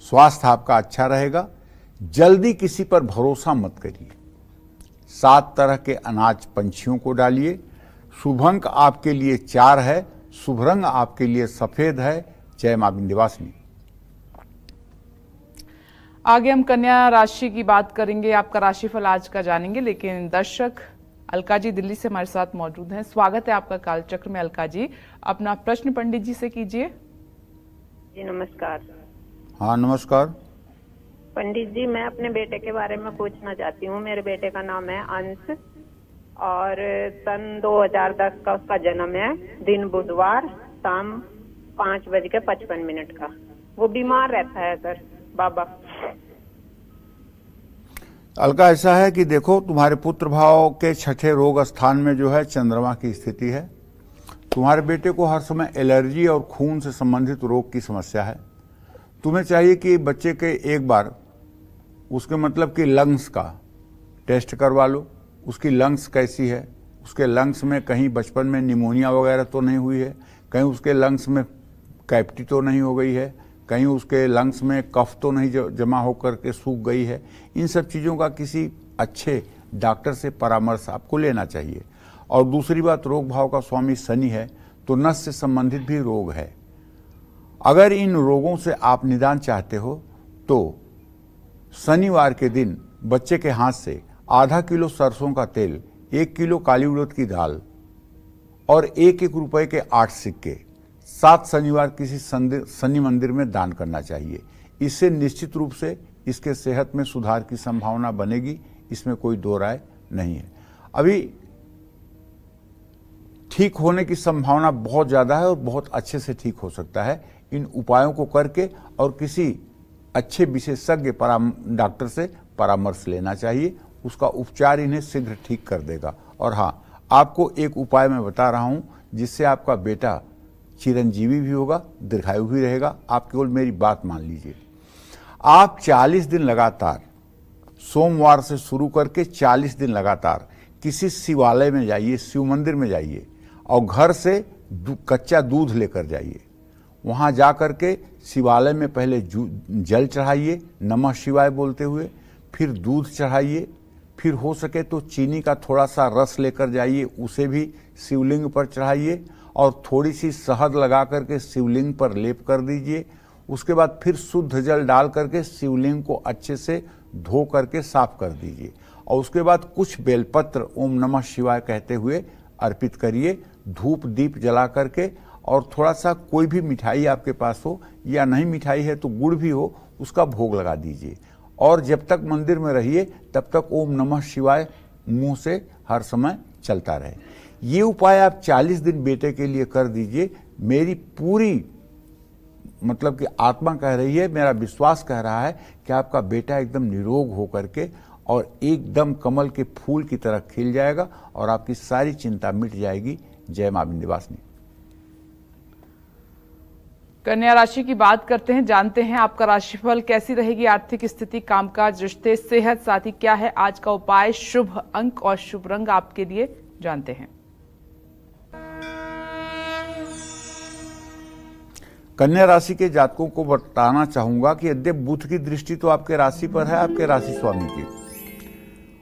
स्वास्थ्य आपका अच्छा रहेगा। जल्दी किसी पर भरोसा मत करिए। 7 तरह के अनाज पंछियों को डालिए। शुभ अंक आपके लिए 4 है। शुभ रंग आपके लिए सफेद है। जय मां विंध्यवासिनी। आगे हम कन्या राशि की बात करेंगे, आपका राशिफल आज का जानेंगे, लेकिन दर्शक अलका जी दिल्ली से हमारे साथ मौजूद हैं। स्वागत है आपका कालचक्र में। अलका जी, अपना प्रश्न पंडित जी से कीजिए। जी नमस्कार। हाँ नमस्कार। पंडित जी, मैं अपने बेटे के बारे में पूछना चाहती हूँ। मेरे बेटे का नाम है अंश और सन 2010 का उसका जन्म है। दिन बुधवार, शाम 5:55 का। वो बीमार रहता है सर बाबा। अलका ऐसा है कि देखो, तुम्हारे पुत्र भाव के छठे रोग स्थान में जो है चंद्रमा की स्थिति है। तुम्हारे बेटे को हर समय एलर्जी और खून से संबंधित रोग की समस्या है। तुम्हें चाहिए कि बच्चे के एक बार उसके मतलब कि लंग्स का टेस्ट करवा लो। उसकी लंग्स कैसी है, उसके लंग्स में कहीं बचपन में निमोनिया वगैरह तो नहीं हुई है, कहीं उसके लंग्स में कैविटी तो नहीं हो गई है, कहीं उसके लंग्स में कफ तो नहीं जमा होकर के सूख गई है। इन सब चीज़ों का किसी अच्छे डॉक्टर से परामर्श आपको लेना चाहिए। और दूसरी बात, रोग भाव का स्वामी शनि है तो नस से संबंधित भी रोग है। अगर इन रोगों से आप निदान चाहते हो तो शनिवार के दिन बच्चे के हाथ से आधा किलो सरसों का तेल, 1 किलो काली उड़द की दाल और 1-1 रुपए के 8 सिक्के 7 शनिवार किसी शनि मंदिर में दान करना चाहिए। इससे निश्चित रूप से इसके सेहत में सुधार की संभावना बनेगी, इसमें कोई दो राय नहीं है। अभी ठीक होने की संभावना बहुत ज़्यादा है और बहुत अच्छे से ठीक हो सकता है इन उपायों को करके, और किसी अच्छे विशेषज्ञ डॉक्टर से परामर्श लेना चाहिए। उसका उपचार इन्हें शीघ्र ठीक कर देगा। और हाँ, आपको एक उपाय मैं बता रहा हूँ जिससे आपका बेटा चिरंजीवी भी होगा, दीर्घायु भी रहेगा। आप केवल मेरी बात मान लीजिए। आप 40 दिन लगातार, सोमवार से शुरू करके 40 दिन लगातार किसी शिवालय में जाइए, शिव मंदिर में जाइए और घर से कच्चा दूध लेकर जाइए। वहाँ जा कर के शिवालय में पहले जल चढ़ाइए नमः शिवाय बोलते हुए, फिर दूध चढ़ाइए, फिर हो सके तो चीनी का थोड़ा सा रस लेकर जाइए, उसे भी शिवलिंग पर चढ़ाइए और थोड़ी सी शहद लगा करके शिवलिंग पर लेप कर दीजिए। उसके बाद फिर शुद्ध जल डाल करके शिवलिंग को अच्छे से धो करके साफ कर दीजिए और उसके बाद कुछ बेलपत्र ओम नमः शिवाय कहते हुए अर्पित करिए, धूप दीप जला करके। और थोड़ा सा कोई भी मिठाई आपके पास हो या नहीं मिठाई है तो गुड़ भी हो, उसका भोग लगा दीजिए और जब तक मंदिर में रहिए तब तक ओम नमः शिवाय मुंह से हर समय चलता रहे। ये उपाय आप 40 दिन बेटे के लिए कर दीजिए। मेरी पूरी मतलब कि आत्मा कह रही है, मेरा विश्वास कह रहा है कि आपका बेटा एकदम निरोग होकर के और एकदम कमल के फूल की तरह खिल जाएगा और आपकी सारी चिंता मिट जाएगी। जय मां विंध्यवासिनी। कन्या राशि की बात करते हैं, जानते हैं आपका राशिफल। कैसी रहेगी आर्थिक स्थिति, कामकाज, रिश्ते, सेहत, साथ ही क्या है आज का उपाय, शुभ अंक और शुभ रंग आपके लिए, जानते हैं। कन्या राशि के जातकों को बताना चाहूंगा कि यद्यप बुध की दृष्टि तो आपके राशि पर है, आपके राशि स्वामी की,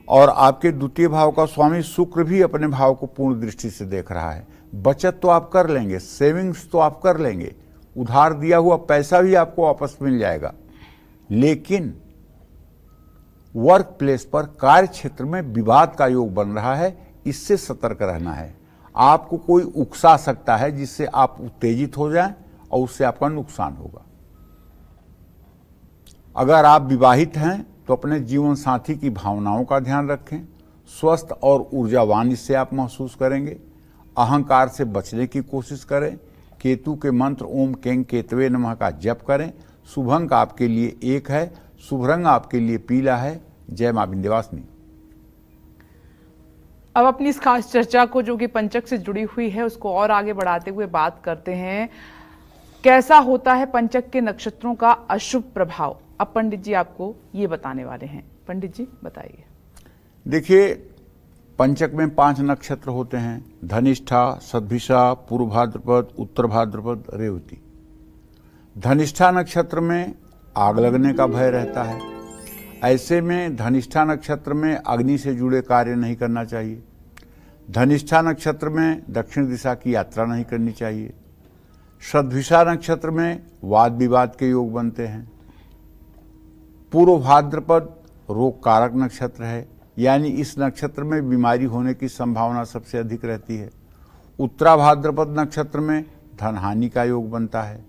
और आपके द्वितीय भाव का स्वामी शुक्र भी अपने भाव को पूर्ण दृष्टि से देख रहा है। बचत तो आप कर लेंगे, सेविंग्स तो आप कर लेंगे, उधार दिया हुआ पैसा भी आपको वापस मिल जाएगा, लेकिन वर्क प्लेस पर, कार्य क्षेत्र में विवाद का योग बन रहा है, इससे सतर्क रहना है। आपको कोई उकसा सकता है जिससे आप उत्तेजित हो जाएं और उससे आपका नुकसान होगा। अगर आप विवाहित हैं तो अपने जीवन साथी की भावनाओं का ध्यान रखें, स्वस्थ और ऊर्जावान इससे आप महसूस करेंगे। अहंकार से बचने की कोशिश करें। केतु के मंत्र ओम कें केतवे नमः का जप करें। शुभ अंक आपके लिए 1 है, शुभ रंग आपके लिए पीला है। जय मां विंध्यवासिनी। अब अपनी इस खास चर्चा को जो कि पंचक से जुड़ी हुई है उसको और आगे बढ़ाते हुए बात करते हैं, कैसा होता है पंचक के नक्षत्रों का अशुभ प्रभाव। अब पंडित जी आपको ये बताने वाले हैं। पंडित जी बताइए। देखिए, पंचक में 5 नक्षत्र होते हैं, धनिष्ठा, सद्भिषा, पूर्व भाद्रपद, उत्तर भाद्रपद, रेवती। धनिष्ठा नक्षत्र में आग लगने का भय रहता है। ऐसे में धनिष्ठा नक्षत्र में अग्नि से जुड़े कार्य नहीं करना चाहिए। धनिष्ठा नक्षत्र में दक्षिण दिशा की यात्रा नहीं करनी चाहिए। सद्भिषा नक्षत्र में वाद विवाद के योग बनते हैं। पूर्व भाद्रपद रोग कारक नक्षत्र है, यानी इस नक्षत्र में बीमारी होने की संभावना सबसे अधिक रहती है। उत्तरा भाद्रपद नक्षत्र में धन हानि का योग बनता है।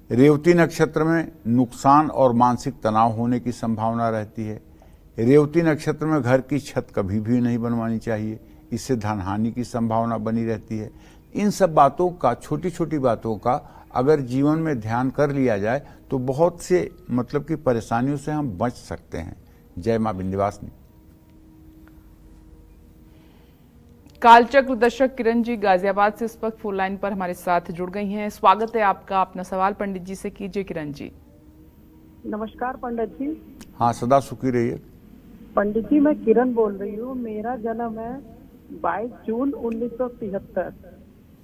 रेवती नक्षत्र में नुकसान और मानसिक तनाव होने की संभावना रहती है। रेवती नक्षत्र में घर की छत कभी भी नहीं बनवानी चाहिए, इससे धन हानि की संभावना बनी रहती है। इन सब बातों का, छोटी छोटी बातों का अगर जीवन में ध्यान कर लिया जाए तो बहुत से मतलब की परेशानियों से हम बच सकते हैं। जय मां विंध्यवासिनी। कालचक्र दर्शक किरण जी गाजियाबाद से इस वक्त फोन लाइन पर हमारे साथ जुड़ गई हैं। स्वागत है आपका। अपना सवाल पंडित जी से कीजिए। किरण जी नमस्कार पंडित जी। हाँ, सदा सुखी रहिए। पंडित जी मैं किरण बोल रही हूँ। मेरा जन्म है 22 जून 1973।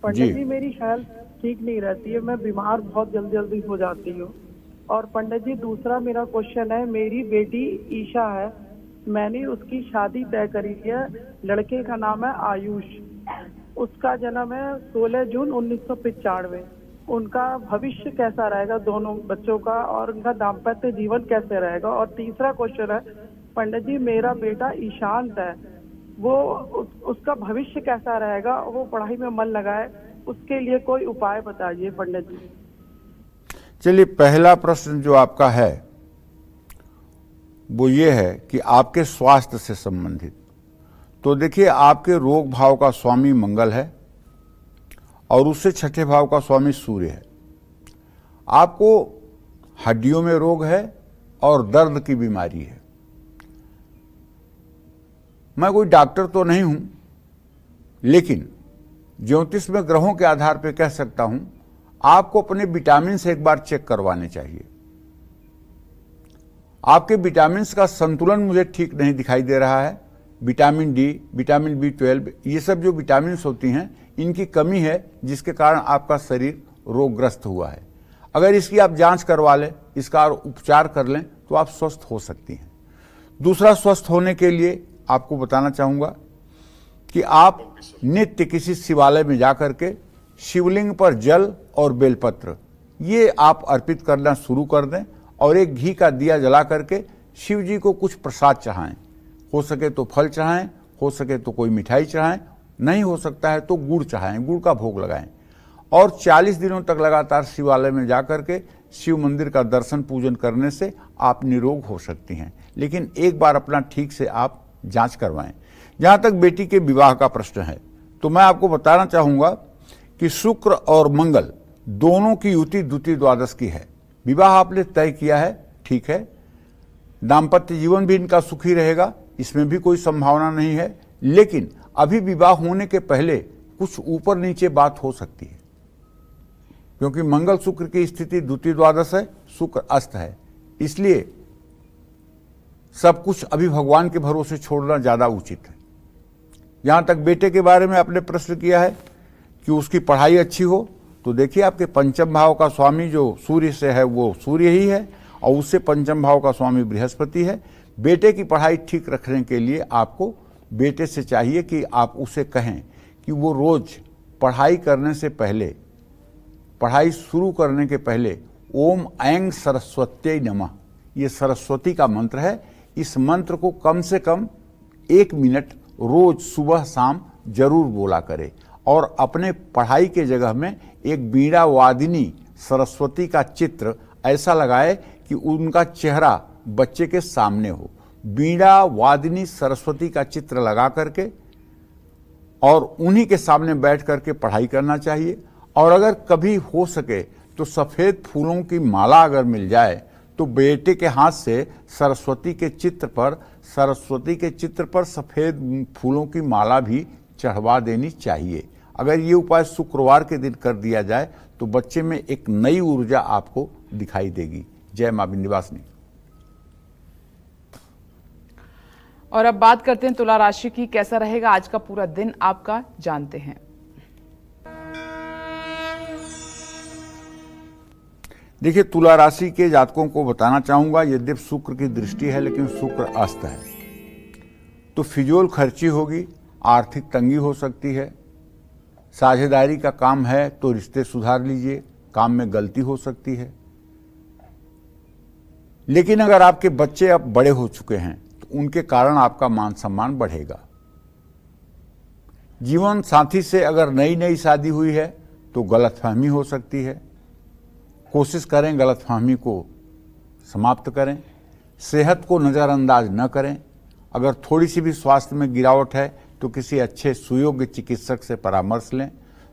पंडित जी मेरी हेल्थ ठीक नहीं रहती है, मैं बीमार बहुत जल्दी हो जाती हूँ। और पंडित जी दूसरा मेरा क्वेश्चन है, मेरी बेटी ईशा है, मैंने उसकी शादी तय करी है। लड़के का नाम है आयुष, उसका जन्म है 16 जून 1995। उनका भविष्य कैसा रहेगा दोनों बच्चों का, और उनका दाम्पत्य जीवन कैसे रहेगा। और तीसरा क्वेश्चन है पंडित जी, मेरा बेटा ईशांत है, वो उसका भविष्य कैसा रहेगा, वो पढ़ाई में मन लगाए, उसके लिए कोई उपाय बताइए पंडित जी। चलिए, पहला प्रश्न जो आपका है वो ये है कि आपके स्वास्थ्य से संबंधित। तो देखिए, आपके रोग भाव का स्वामी मंगल है और उससे छठे भाव का स्वामी सूर्य है। आपको हड्डियों में रोग है और दर्द की बीमारी है। मैं कोई डॉक्टर तो नहीं हूं, लेकिन ज्योतिष में ग्रहों के आधार पर कह सकता हूं, आपको अपने विटामिन से एक बार चेक करवाने चाहिए। आपके विटामिन का संतुलन मुझे ठीक नहीं दिखाई दे रहा है। विटामिन डी, विटामिन B12, ये सब जो विटामिन होती हैं, इनकी कमी है, जिसके कारण आपका शरीर रोगग्रस्त हुआ है। अगर इसकी आप जांच करवा लें, इसका उपचार कर लें, तो आप स्वस्थ हो सकती हैं। दूसरा, स्वस्थ होने के लिए आपको बताना चाहूंगा कि आप नित्य किसी शिवालय में जाकर के शिवलिंग पर जल और बेलपत्र ये आप अर्पित करना शुरू कर दें और एक घी का दिया जला करके शिव जी को कुछ प्रसाद चढ़ाएं। हो सके तो फल चढ़ाएं, हो सके तो कोई मिठाई चढ़ाएं, नहीं हो सकता है तो गुड़ चढ़ाएं, गुड़ का भोग लगाएं और 40 दिनों तक लगातार शिवालय में जाकर के शिव मंदिर का दर्शन पूजन करने से आप निरोग हो सकती हैं। लेकिन एक बार अपना ठीक से आप जांच करवाएं। जहां तक बेटी के विवाह का प्रश्न है तो मैं आपको बताना चाहूंगा कि शुक्र और मंगल दोनों की युति द्वितीय द्वादश की है। विवाह आपने तय किया है, ठीक है, दाम्पत्य जीवन भी इनका सुखी रहेगा, इसमें भी कोई संभावना नहीं है। लेकिन अभी विवाह होने के पहले कुछ ऊपर नीचे बात हो सकती है, क्योंकि मंगल शुक्र की स्थिति द्वितीय द्वादश है, शुक्र अस्त है, इसलिए सब कुछ अभी भगवान के भरोसे छोड़ना ज्यादा उचित है। जहां तक बेटे के बारे में आपने प्रश्न किया है कि उसकी पढ़ाई अच्छी हो, तो देखिए आपके पंचम भाव का स्वामी जो सूर्य से है वो सूर्य ही है और उससे पंचम भाव का स्वामी बृहस्पति है। बेटे की पढ़ाई ठीक रखने के लिए आपको बेटे से चाहिए कि आप उसे कहें कि वो रोज पढ़ाई करने से पहले, पढ़ाई शुरू करने के पहले ओम ऐं सरस्वत्यै नमः, ये सरस्वती का मंत्र है, इस मंत्र को कम से कम 1 मिनट रोज सुबह शाम जरूर बोला करे और अपने पढ़ाई के जगह में एक वीणा वादिनी सरस्वती का चित्र ऐसा लगाए कि उनका चेहरा बच्चे के सामने हो। वीणा वादिनी सरस्वती का चित्र लगा करके और उन्हीं के सामने बैठ करके पढ़ाई करना चाहिए। और अगर कभी हो सके तो सफेद फूलों की माला अगर मिल जाए तो बेटे के हाथ से सरस्वती के चित्र पर सफेद फूलों की माला भी चढ़वा देनी चाहिए। अगर ये उपाय शुक्रवार के दिन कर दिया जाए तो बच्चे में एक नई ऊर्जा आपको दिखाई देगी। जय मां विंध्यवासिनी। और अब बात करते हैं तुला राशि की, कैसा रहेगा आज का पूरा दिन आपका, जानते हैं। देखिए, तुला राशि के जातकों को बताना चाहूंगा, यद्यपि शुक्र की दृष्टि है लेकिन शुक्र अस्त है, तो फिजूल खर्ची होगी, आर्थिक तंगी हो सकती है। साझेदारी का काम है तो रिश्ते सुधार लीजिए, काम में गलती हो सकती है। लेकिन अगर आपके बच्चे अब बड़े हो चुके हैं तो उनके कारण आपका मान सम्मान बढ़ेगा। जीवन साथी से अगर नई नई शादी हुई है तो गलतफहमी हो सकती है, कोशिश करें गलतफहमी को समाप्त करें। सेहत को नज़रअंदाज न करें। अगर थोड़ी सी भी स्वास्थ्य में गिरावट है तो किसी अच्छे सुयोग्य चिकित्सक से परामर्श लें।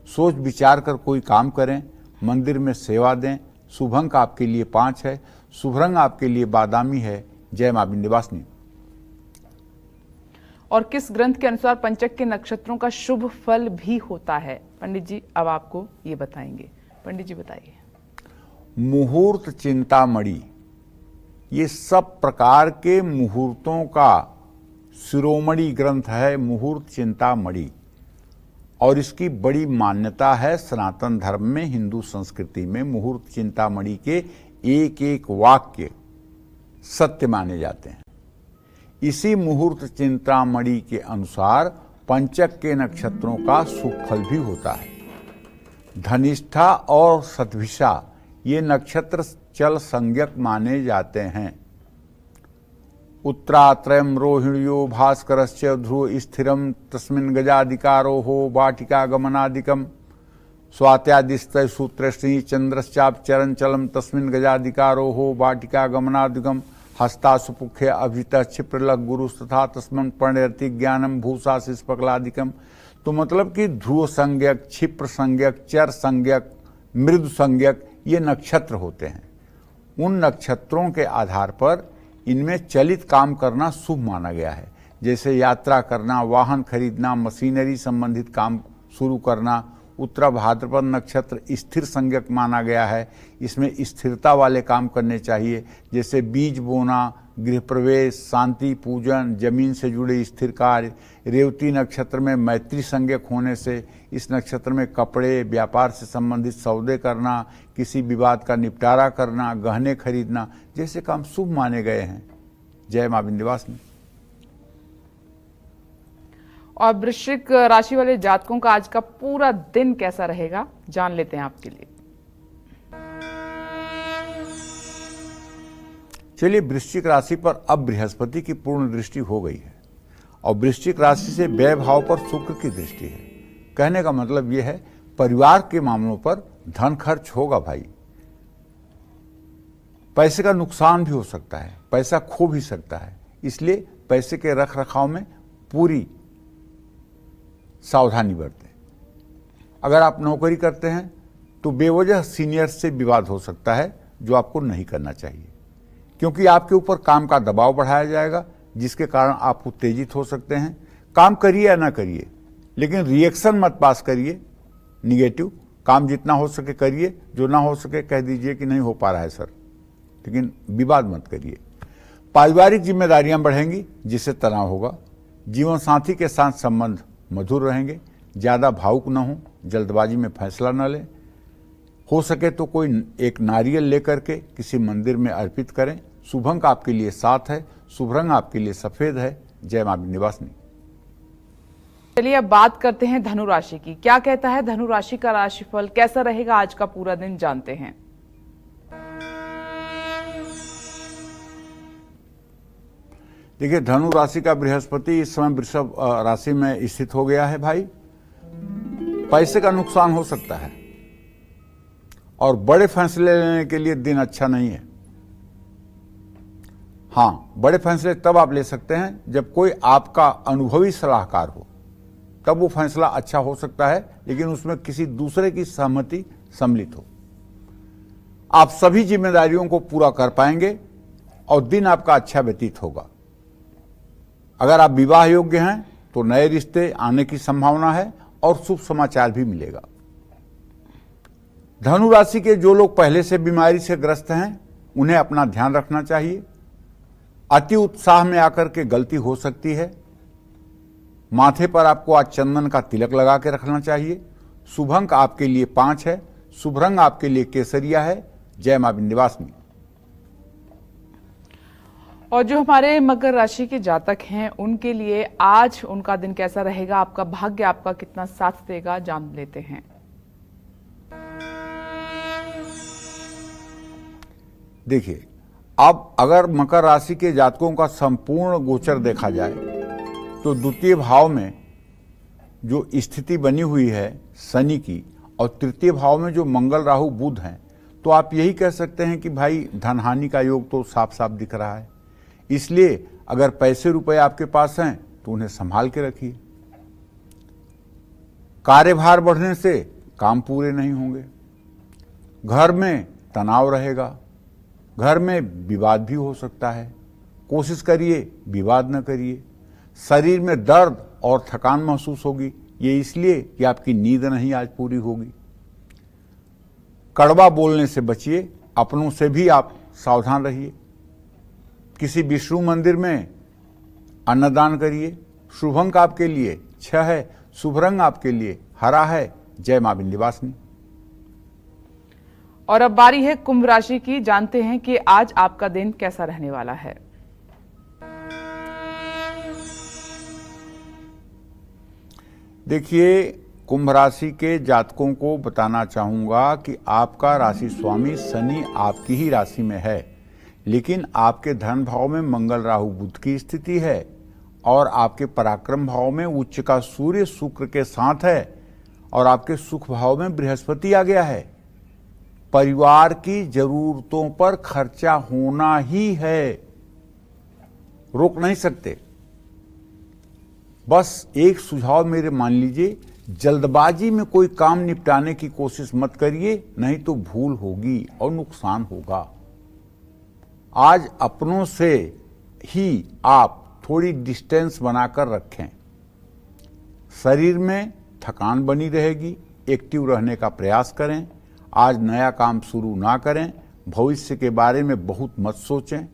सोच विचार कर कोई काम करें। मंदिर में सेवा दें। शुभ अंक आपके लिए 5 है। शुभ रंग आपके लिए बादामी है। जय मां विंध्यवासिनी। और किस ग्रंथ के अनुसार पंचक के नक्षत्रों का शुभ फल भी होता है, पंडित जी अब आपको ये बताएंगे। पंडित जी बताइए। मुहूर्त चिंतामणि, ये सब प्रकार के मुहूर्तों का शिरोमणि ग्रंथ है मुहूर्त चिंतामणि, और इसकी बड़ी मान्यता है सनातन धर्म में, हिंदू संस्कृति में। मुहूर्त चिंतामणि के एक एक वाक्य सत्य माने जाते हैं। इसी मुहूर्त चिंतामणि के अनुसार पंचक के नक्षत्रों का शुभ फल भी होता है। धनिष्ठा और शतभिषा ये नक्षत्र चल संज्ञक माने जाते हैं। उत्तरात्रयम रोहिण्यो भास्करश्च ध्रुव स्थिरम तस्मिन् गजाधिकारो हो वाटिका गमनादिकम स्वात्यादिस्तय सूत्रश्री चंद्रश्चाप चरणचलम तस्मिन् गजाधिकारो हो वाटिका गमनादिकम हस्तासुपुख्य अभित क्षिप्रलग गुरु तथा तस्मन् प्रणयति ज्ञानम भूषा शिष्पकलादिकम। तो मतलब कि ध्रुव संज्ञक, क्षिप्र संज्ञक, चर संज्ञक, मृदु संज्ञक ये नक्षत्र होते हैं। उन नक्षत्रों के आधार पर इनमें चलित काम करना शुभ माना गया है, जैसे यात्रा करना, वाहन खरीदना, मशीनरी संबंधित काम शुरू करना। उत्तरा भाद्रपद नक्षत्र स्थिर संज्ञक माना गया है, इसमें स्थिरता वाले काम करने चाहिए, जैसे बीज बोना, गृह प्रवेश, शांति पूजन, जमीन से जुड़े स्थिर कार्य। रेवती नक्षत्र में मैत्री संज्ञक होने से इस नक्षत्र में कपड़े, व्यापार से संबंधित सौदे करना, किसी विवाद का निपटारा करना, गहने खरीदना जैसे काम शुभ माने गए हैं। जय मां विंध्यवासिनी। और वृश्चिक राशि वाले जातकों का आज का पूरा दिन कैसा रहेगा, जान लेते हैं आपके लिए। चलिए, वृश्चिक राशि पर अब बृहस्पति की पूर्ण दृष्टि हो गई है और वृश्चिक राशि से व्यय भाव पर शुक्र की दृष्टि है। कहने का मतलब यह है परिवार के मामलों पर धन खर्च होगा भाई। पैसे का नुकसान भी हो सकता है, पैसा खो भी सकता है, इसलिए पैसे के रख रखाव में पूरी सावधानी बरतें। अगर आप नौकरी करते हैं तो बेवजह सीनियर से विवाद हो सकता है, जो आपको नहीं करना चाहिए, क्योंकि आपके ऊपर काम का दबाव बढ़ाया जाएगा, जिसके कारण आप उत्तेजित हो सकते हैं। काम करिए या ना करिए, लेकिन रिएक्शन मत पास करिए निगेटिव। काम जितना हो सके करिए, जो ना हो सके कह दीजिए कि नहीं हो पा रहा है सर, लेकिन विवाद मत करिए। पारिवारिक जिम्मेदारियां बढ़ेंगी, जिससे तनाव होगा। जीवन साथी के साथ संबंध मधुर रहेंगे। ज़्यादा भावुक न हो, जल्दबाजी में फैसला न लें। हो सके तो कोई एक नारियल लेकर के किसी मंदिर में अर्पित करें। शुभ अंक आपके लिए 7 है, शुभ रंग आपके लिए सफेद है। जय मां विंध्यवासिनी। चलिए अब बात करते हैं धनु राशि की। क्या कहता है धनु राशि का राशिफल, कैसा रहेगा आज का पूरा दिन, जानते हैं। देखिए, धनु राशि का बृहस्पति इस समय वृषभ राशि में स्थित हो गया है भाई। पैसे का नुकसान हो सकता है और बड़े फैसले लेने के लिए दिन अच्छा नहीं है। हाँ, बड़े फैसले तब आप ले सकते हैं जब कोई आपका अनुभवी सलाहकार हो, तब वो फैसला अच्छा हो सकता है, लेकिन उसमें किसी दूसरे की सहमति सम्मिलित हो। आप सभी जिम्मेदारियों को पूरा कर पाएंगे और दिन आपका अच्छा व्यतीत होगा। अगर आप विवाह योग्य हैं तो नए रिश्ते आने की संभावना है और शुभ समाचार भी मिलेगा। धनु राशि के जो लोग पहले से बीमारी से ग्रस्त हैं, उन्हें अपना ध्यान रखना चाहिए। अति उत्साह में आकर के गलती हो सकती है। माथे पर आपको आज चंदन का तिलक लगा के रखना चाहिए। शुभ अंक आपके लिए 5 है, शुभ रंग आपके लिए केसरिया है। जय मां विंध्यवासिनी। और जो हमारे मकर राशि के जातक हैं, उनके लिए आज उनका दिन कैसा रहेगा, आपका भाग्य आपका कितना साथ देगा, जान लेते हैं। देखिए, अब अगर मकर राशि के जातकों का संपूर्ण गोचर देखा जाए तो द्वितीय भाव में जो स्थिति बनी हुई है शनि की, और तृतीय भाव में जो मंगल राहु बुध हैं, तो आप यही कह सकते हैं कि भाई धनहानि का योग तो साफ साफ दिख रहा है। इसलिए अगर पैसे रुपए आपके पास हैं तो उन्हें संभाल के रखिए। कार्यभार बढ़ने से काम पूरे नहीं होंगे। घर में तनाव रहेगा, घर में विवाद भी हो सकता है। कोशिश करिए विवाद न करिए। शरीर में दर्द और थकान महसूस होगी, ये इसलिए कि आपकी नींद नहीं आज पूरी होगी। कड़वा बोलने से बचिए, अपनों से भी आप सावधान रहिए। किसी विष्णु मंदिर में अन्नदान करिए। शुभ अंक आपके लिए 6 है, शुभ रंग आपके लिए हरा है। जय मां विंध्यवासिनी। और अब बारी है कुंभ राशि की, जानते हैं कि आज आपका दिन कैसा रहने वाला है। देखिए, कुंभ राशि के जातकों को बताना चाहूंगा कि आपका राशि स्वामी शनि आपकी ही राशि में है, लेकिन आपके धन भाव में मंगल राहु बुध की स्थिति है और आपके पराक्रम भाव में उच्च का सूर्य शुक्र के साथ है और आपके सुख भाव में बृहस्पति आ गया है। परिवार की जरूरतों पर खर्चा होना ही है, रोक नहीं सकते। बस एक सुझाव मेरे मान लीजिए, जल्दबाजी में कोई काम निपटाने की कोशिश मत करिए, नहीं तो भूल होगी और नुकसान होगा। आज अपनों से ही आप थोड़ी डिस्टेंस बनाकर रखें। शरीर में थकान बनी रहेगी, एक्टिव रहने का प्रयास करें। आज नया काम शुरू ना करें। भविष्य के बारे में बहुत मत सोचें।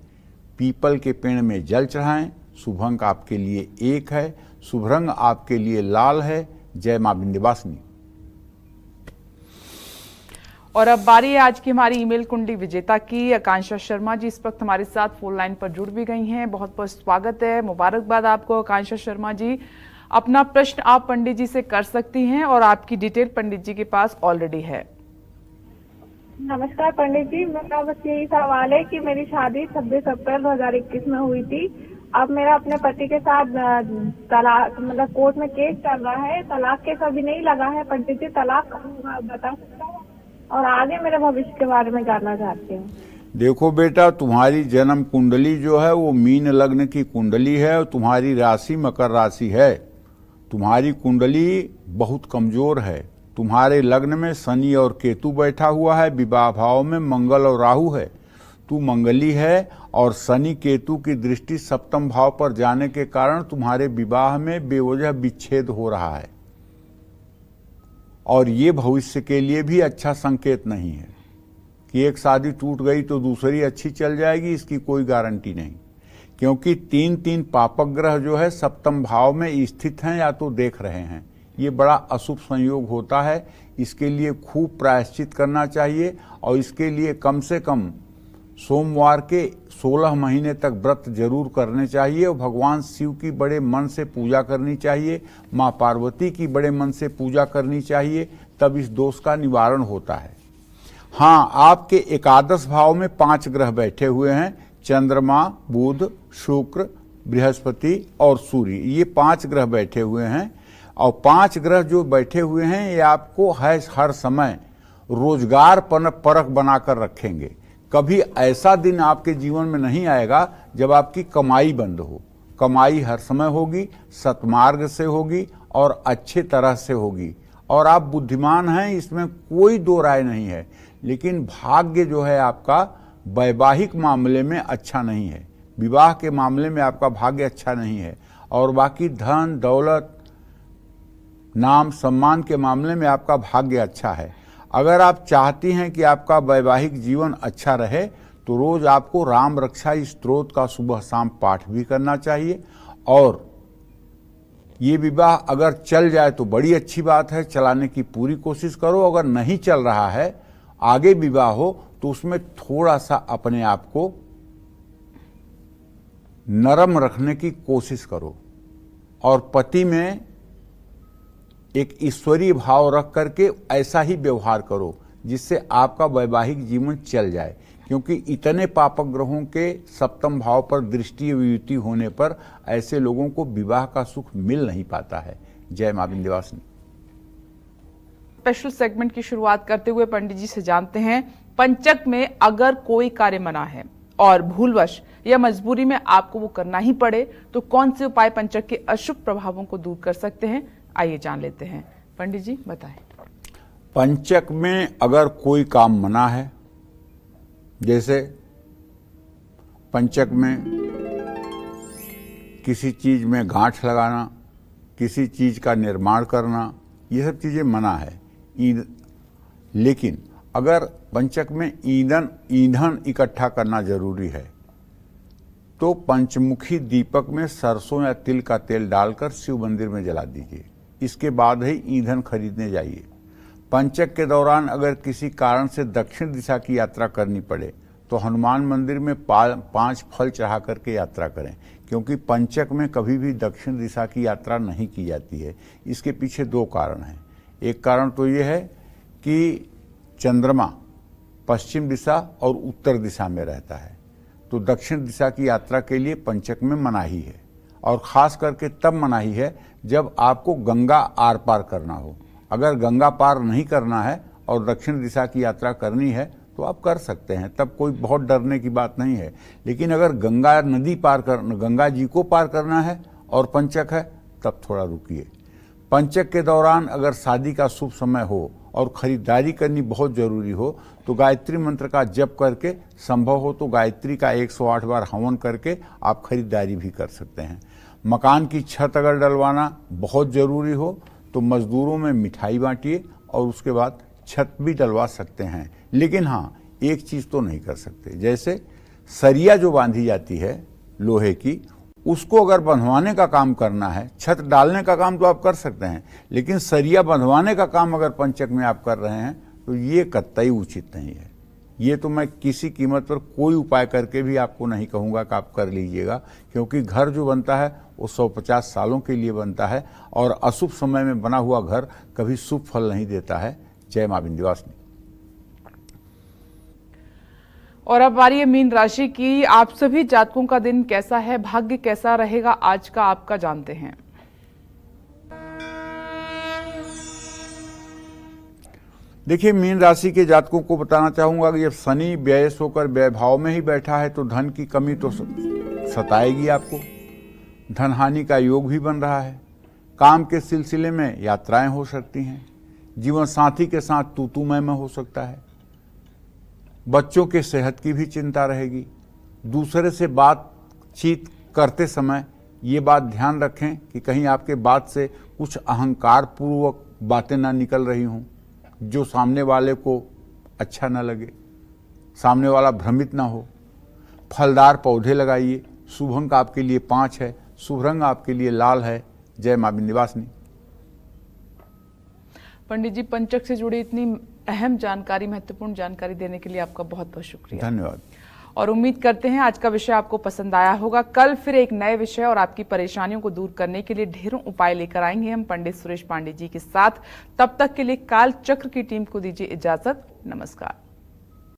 पीपल के पेड़ में जल चढ़ाएं। शुभ अंक आपके लिए 1 है, शुभ रंग आपके लिए लाल है। जय मां विंध्यवासिनी। और अब बारी है आज की हमारी ईमेल कुंडली विजेता की। आकांक्षा शर्मा जी इस वक्त हमारे साथ फोन लाइन पर जुड़ भी गई हैं। बहुत बहुत स्वागत है, मुबारकबाद आपको आकांक्षा शर्मा जी। अपना प्रश्न आप पंडित जी से कर सकती हैं और आपकी डिटेल पंडित जी के पास ऑलरेडी है। नमस्कार पंडित जी, मेरा बस यही सवाल है कि मेरी शादी 26 अप्रैल 2021 में हुई थी। अब मेरा अपने पति के साथ तलाक मतलब कोर्ट में केस चल रहा है। तलाक केस अभी नहीं लगा है पंडित जी, तलाक बता सकता हूँ और आगे मेरे भविष्य के बारे में जानना चाहती हूँ। देखो बेटा, तुम्हारी जन्म कुंडली जो है वो मीन लग्न की कुंडली है और तुम्हारी राशि मकर राशि है। तुम्हारी कुंडली बहुत कमजोर है। तुम्हारे लग्न में शनि और केतु बैठा हुआ है, विवाह भाव में मंगल और राहु है। तू मंगली है और शनि केतु की दृष्टि सप्तम भाव पर जाने के कारण तुम्हारे विवाह में बेवजह विच्छेद हो रहा है और ये भविष्य के लिए भी अच्छा संकेत नहीं है कि एक शादी टूट गई तो दूसरी अच्छी चल जाएगी, इसकी कोई गारंटी नहीं, क्योंकि 3 पापक ग्रह जो है सप्तम भाव में स्थित हैं या तो देख रहे हैं। ये बड़ा अशुभ संयोग होता है। इसके लिए खूब प्रायश्चित करना चाहिए और इसके लिए कम से कम सोमवार के 16 महीने तक व्रत जरूर करने चाहिए और भगवान शिव की बड़े मन से पूजा करनी चाहिए, माँ पार्वती की बड़े मन से पूजा करनी चाहिए, तब इस दोष का निवारण होता है। हाँ, आपके एकादश भाव में 5 ग्रह बैठे हुए हैं, चंद्रमा, बुध, शुक्र, बृहस्पति और सूर्य। ये 5 ग्रह बैठे हुए हैं और 5 ग्रह जो बैठे हुए हैं ये आपको हर समय रोजगार परक बनाकर रखेंगे। कभी ऐसा दिन आपके जीवन में नहीं आएगा जब आपकी कमाई बंद हो। कमाई हर समय होगी, सत्मार्ग से होगी और अच्छे तरह से होगी और आप बुद्धिमान हैं, इसमें कोई दो राय नहीं है। लेकिन भाग्य जो है आपका वैवाहिक मामले में अच्छा नहीं है, विवाह के मामले में आपका भाग्य अच्छा नहीं है और बाकी धन दौलत नाम सम्मान के मामले में आपका भाग्य अच्छा है। अगर आप चाहती हैं कि आपका वैवाहिक जीवन अच्छा रहे तो रोज आपको राम रक्षा स्तोत्र का सुबह शाम पाठ भी करना चाहिए और ये विवाह अगर चल जाए तो बड़ी अच्छी बात है, चलाने की पूरी कोशिश करो। अगर नहीं चल रहा है, आगे विवाह हो तो उसमें थोड़ा सा अपने आप को नरम रखने की कोशिश करो और पति में एक ईश्वरीय भाव रख करके ऐसा ही व्यवहार करो जिससे आपका वैवाहिक जीवन चल जाए, क्योंकि इतने पापक ग्रहों के सप्तम भाव पर दृष्टि वियुति होने पर ऐसे लोगों को विवाह का सुख मिल नहीं पाता है। जय मां विंध्यवासिनी। स्पेशल सेगमेंट की शुरुआत करते हुए पंडित जी से जानते हैं, पंचक में अगर कोई कार्य मना है और भूलवश या मजबूरी में आपको वो करना ही पड़े तो कौन से उपाय पंचक के अशुभ प्रभावों को दूर कर सकते हैं, आइए जान लेते हैं। पंडित जी बताएं। पंचक में अगर कोई काम मना है, जैसे पंचक में किसी चीज में गांठ लगाना, किसी चीज का निर्माण करना, ये सब चीजें मना है। लेकिन अगर पंचक में ईंधन इकट्ठा करना जरूरी है तो पंचमुखी दीपक में सरसों या तिल का तेल डालकर शिव मंदिर में जला दीजिए। इसके बाद ही ईंधन खरीदने जाइए। पंचक के दौरान अगर किसी कारण से दक्षिण दिशा की यात्रा करनी पड़े तो हनुमान मंदिर में 5 फल चढ़ा करके यात्रा करें, क्योंकि पंचक में कभी भी दक्षिण दिशा की यात्रा नहीं की जाती है। इसके पीछे 2 कारण हैं। एक कारण तो ये है कि चंद्रमा पश्चिम दिशा और उत्तर दिशा में रहता है, तो दक्षिण दिशा की यात्रा के लिए पंचक में मनाही है और खास करके तब मनाही है जब आपको गंगा आर पार करना हो। अगर गंगा पार नहीं करना है और दक्षिण दिशा की यात्रा करनी है तो आप कर सकते हैं, तब कोई बहुत डरने की बात नहीं है। लेकिन अगर गंगा नदी गंगा जी को पार करना है और पंचक है, तब थोड़ा रुकिए। पंचक के दौरान अगर शादी का शुभ समय हो और खरीदारी करनी बहुत जरूरी हो तो गायत्री मंत्र का जप करके, संभव हो तो गायत्री का 108 बार हवन करके आप खरीदारी भी कर सकते हैं। मकान की छत अगर डलवाना बहुत जरूरी हो तो मजदूरों में मिठाई बांटिए और उसके बाद छत भी डलवा सकते हैं। लेकिन हाँ, एक चीज तो नहीं कर सकते, जैसे सरिया जो बांधी जाती है लोहे की, उसको अगर बंधवाने का काम करना है, छत डालने का काम तो आप कर सकते हैं, लेकिन सरिया बंधवाने का काम अगर पंचक में आप कर रहे हैं तो ये कतई उचित नहीं है। ये तो मैं किसी कीमत पर कोई उपाय करके भी आपको नहीं कहूँगा कि आप कर लीजिएगा, क्योंकि घर जो बनता है वो 150 सालों के लिए बनता है और अशुभ समय में बना हुआ घर कभी शुभ फल नहीं देता है। जय मां विंध्यवासिनी। और अब बारी है मीन राशि की। आप सभी जातकों का दिन कैसा है, भाग्य कैसा रहेगा आज का आपका, जानते हैं। देखिए, मीन राशि के जातकों को बताना चाहूंगा कि जब शनि व्ययस होकर व्यय भाव में ही बैठा है तो धन की कमी तो सताएगी आपको। धन हानि का योग भी बन रहा है। काम के सिलसिले में यात्राएं हो सकती हैं। जीवन साथी के साथ तू-तू मैं हो सकता है। बच्चों के सेहत की भी चिंता रहेगी। दूसरे से बातचीत करते समय ये बात ध्यान रखें कि कहीं आपके बात से कुछ अहंकार पूर्वक बातें ना निकल रही हों जो सामने वाले को अच्छा ना लगे, सामने वाला भ्रमित ना हो। फलदार पौधे लगाइए। शुभ अंक आपके लिए 5 है। शुभ रंग आपके लिए लाल है। जय मां विंध्यवासिनी। पंडित जी, पंचक से जुड़ी इतनी अहम जानकारी, महत्वपूर्ण जानकारी देने के लिए आपका बहुत बहुत शुक्रिया। धन्यवाद। और उम्मीद करते हैं आज का विषय आपको पसंद आया होगा। कल फिर एक नए विषय और आपकी परेशानियों को दूर करने के लिए ढेरों उपाय लेकर आएंगे हम पंडित सुरेश पांडे जी के साथ। तब तक के लिए काल चक्र की टीम को दीजिए इजाजत। नमस्कार।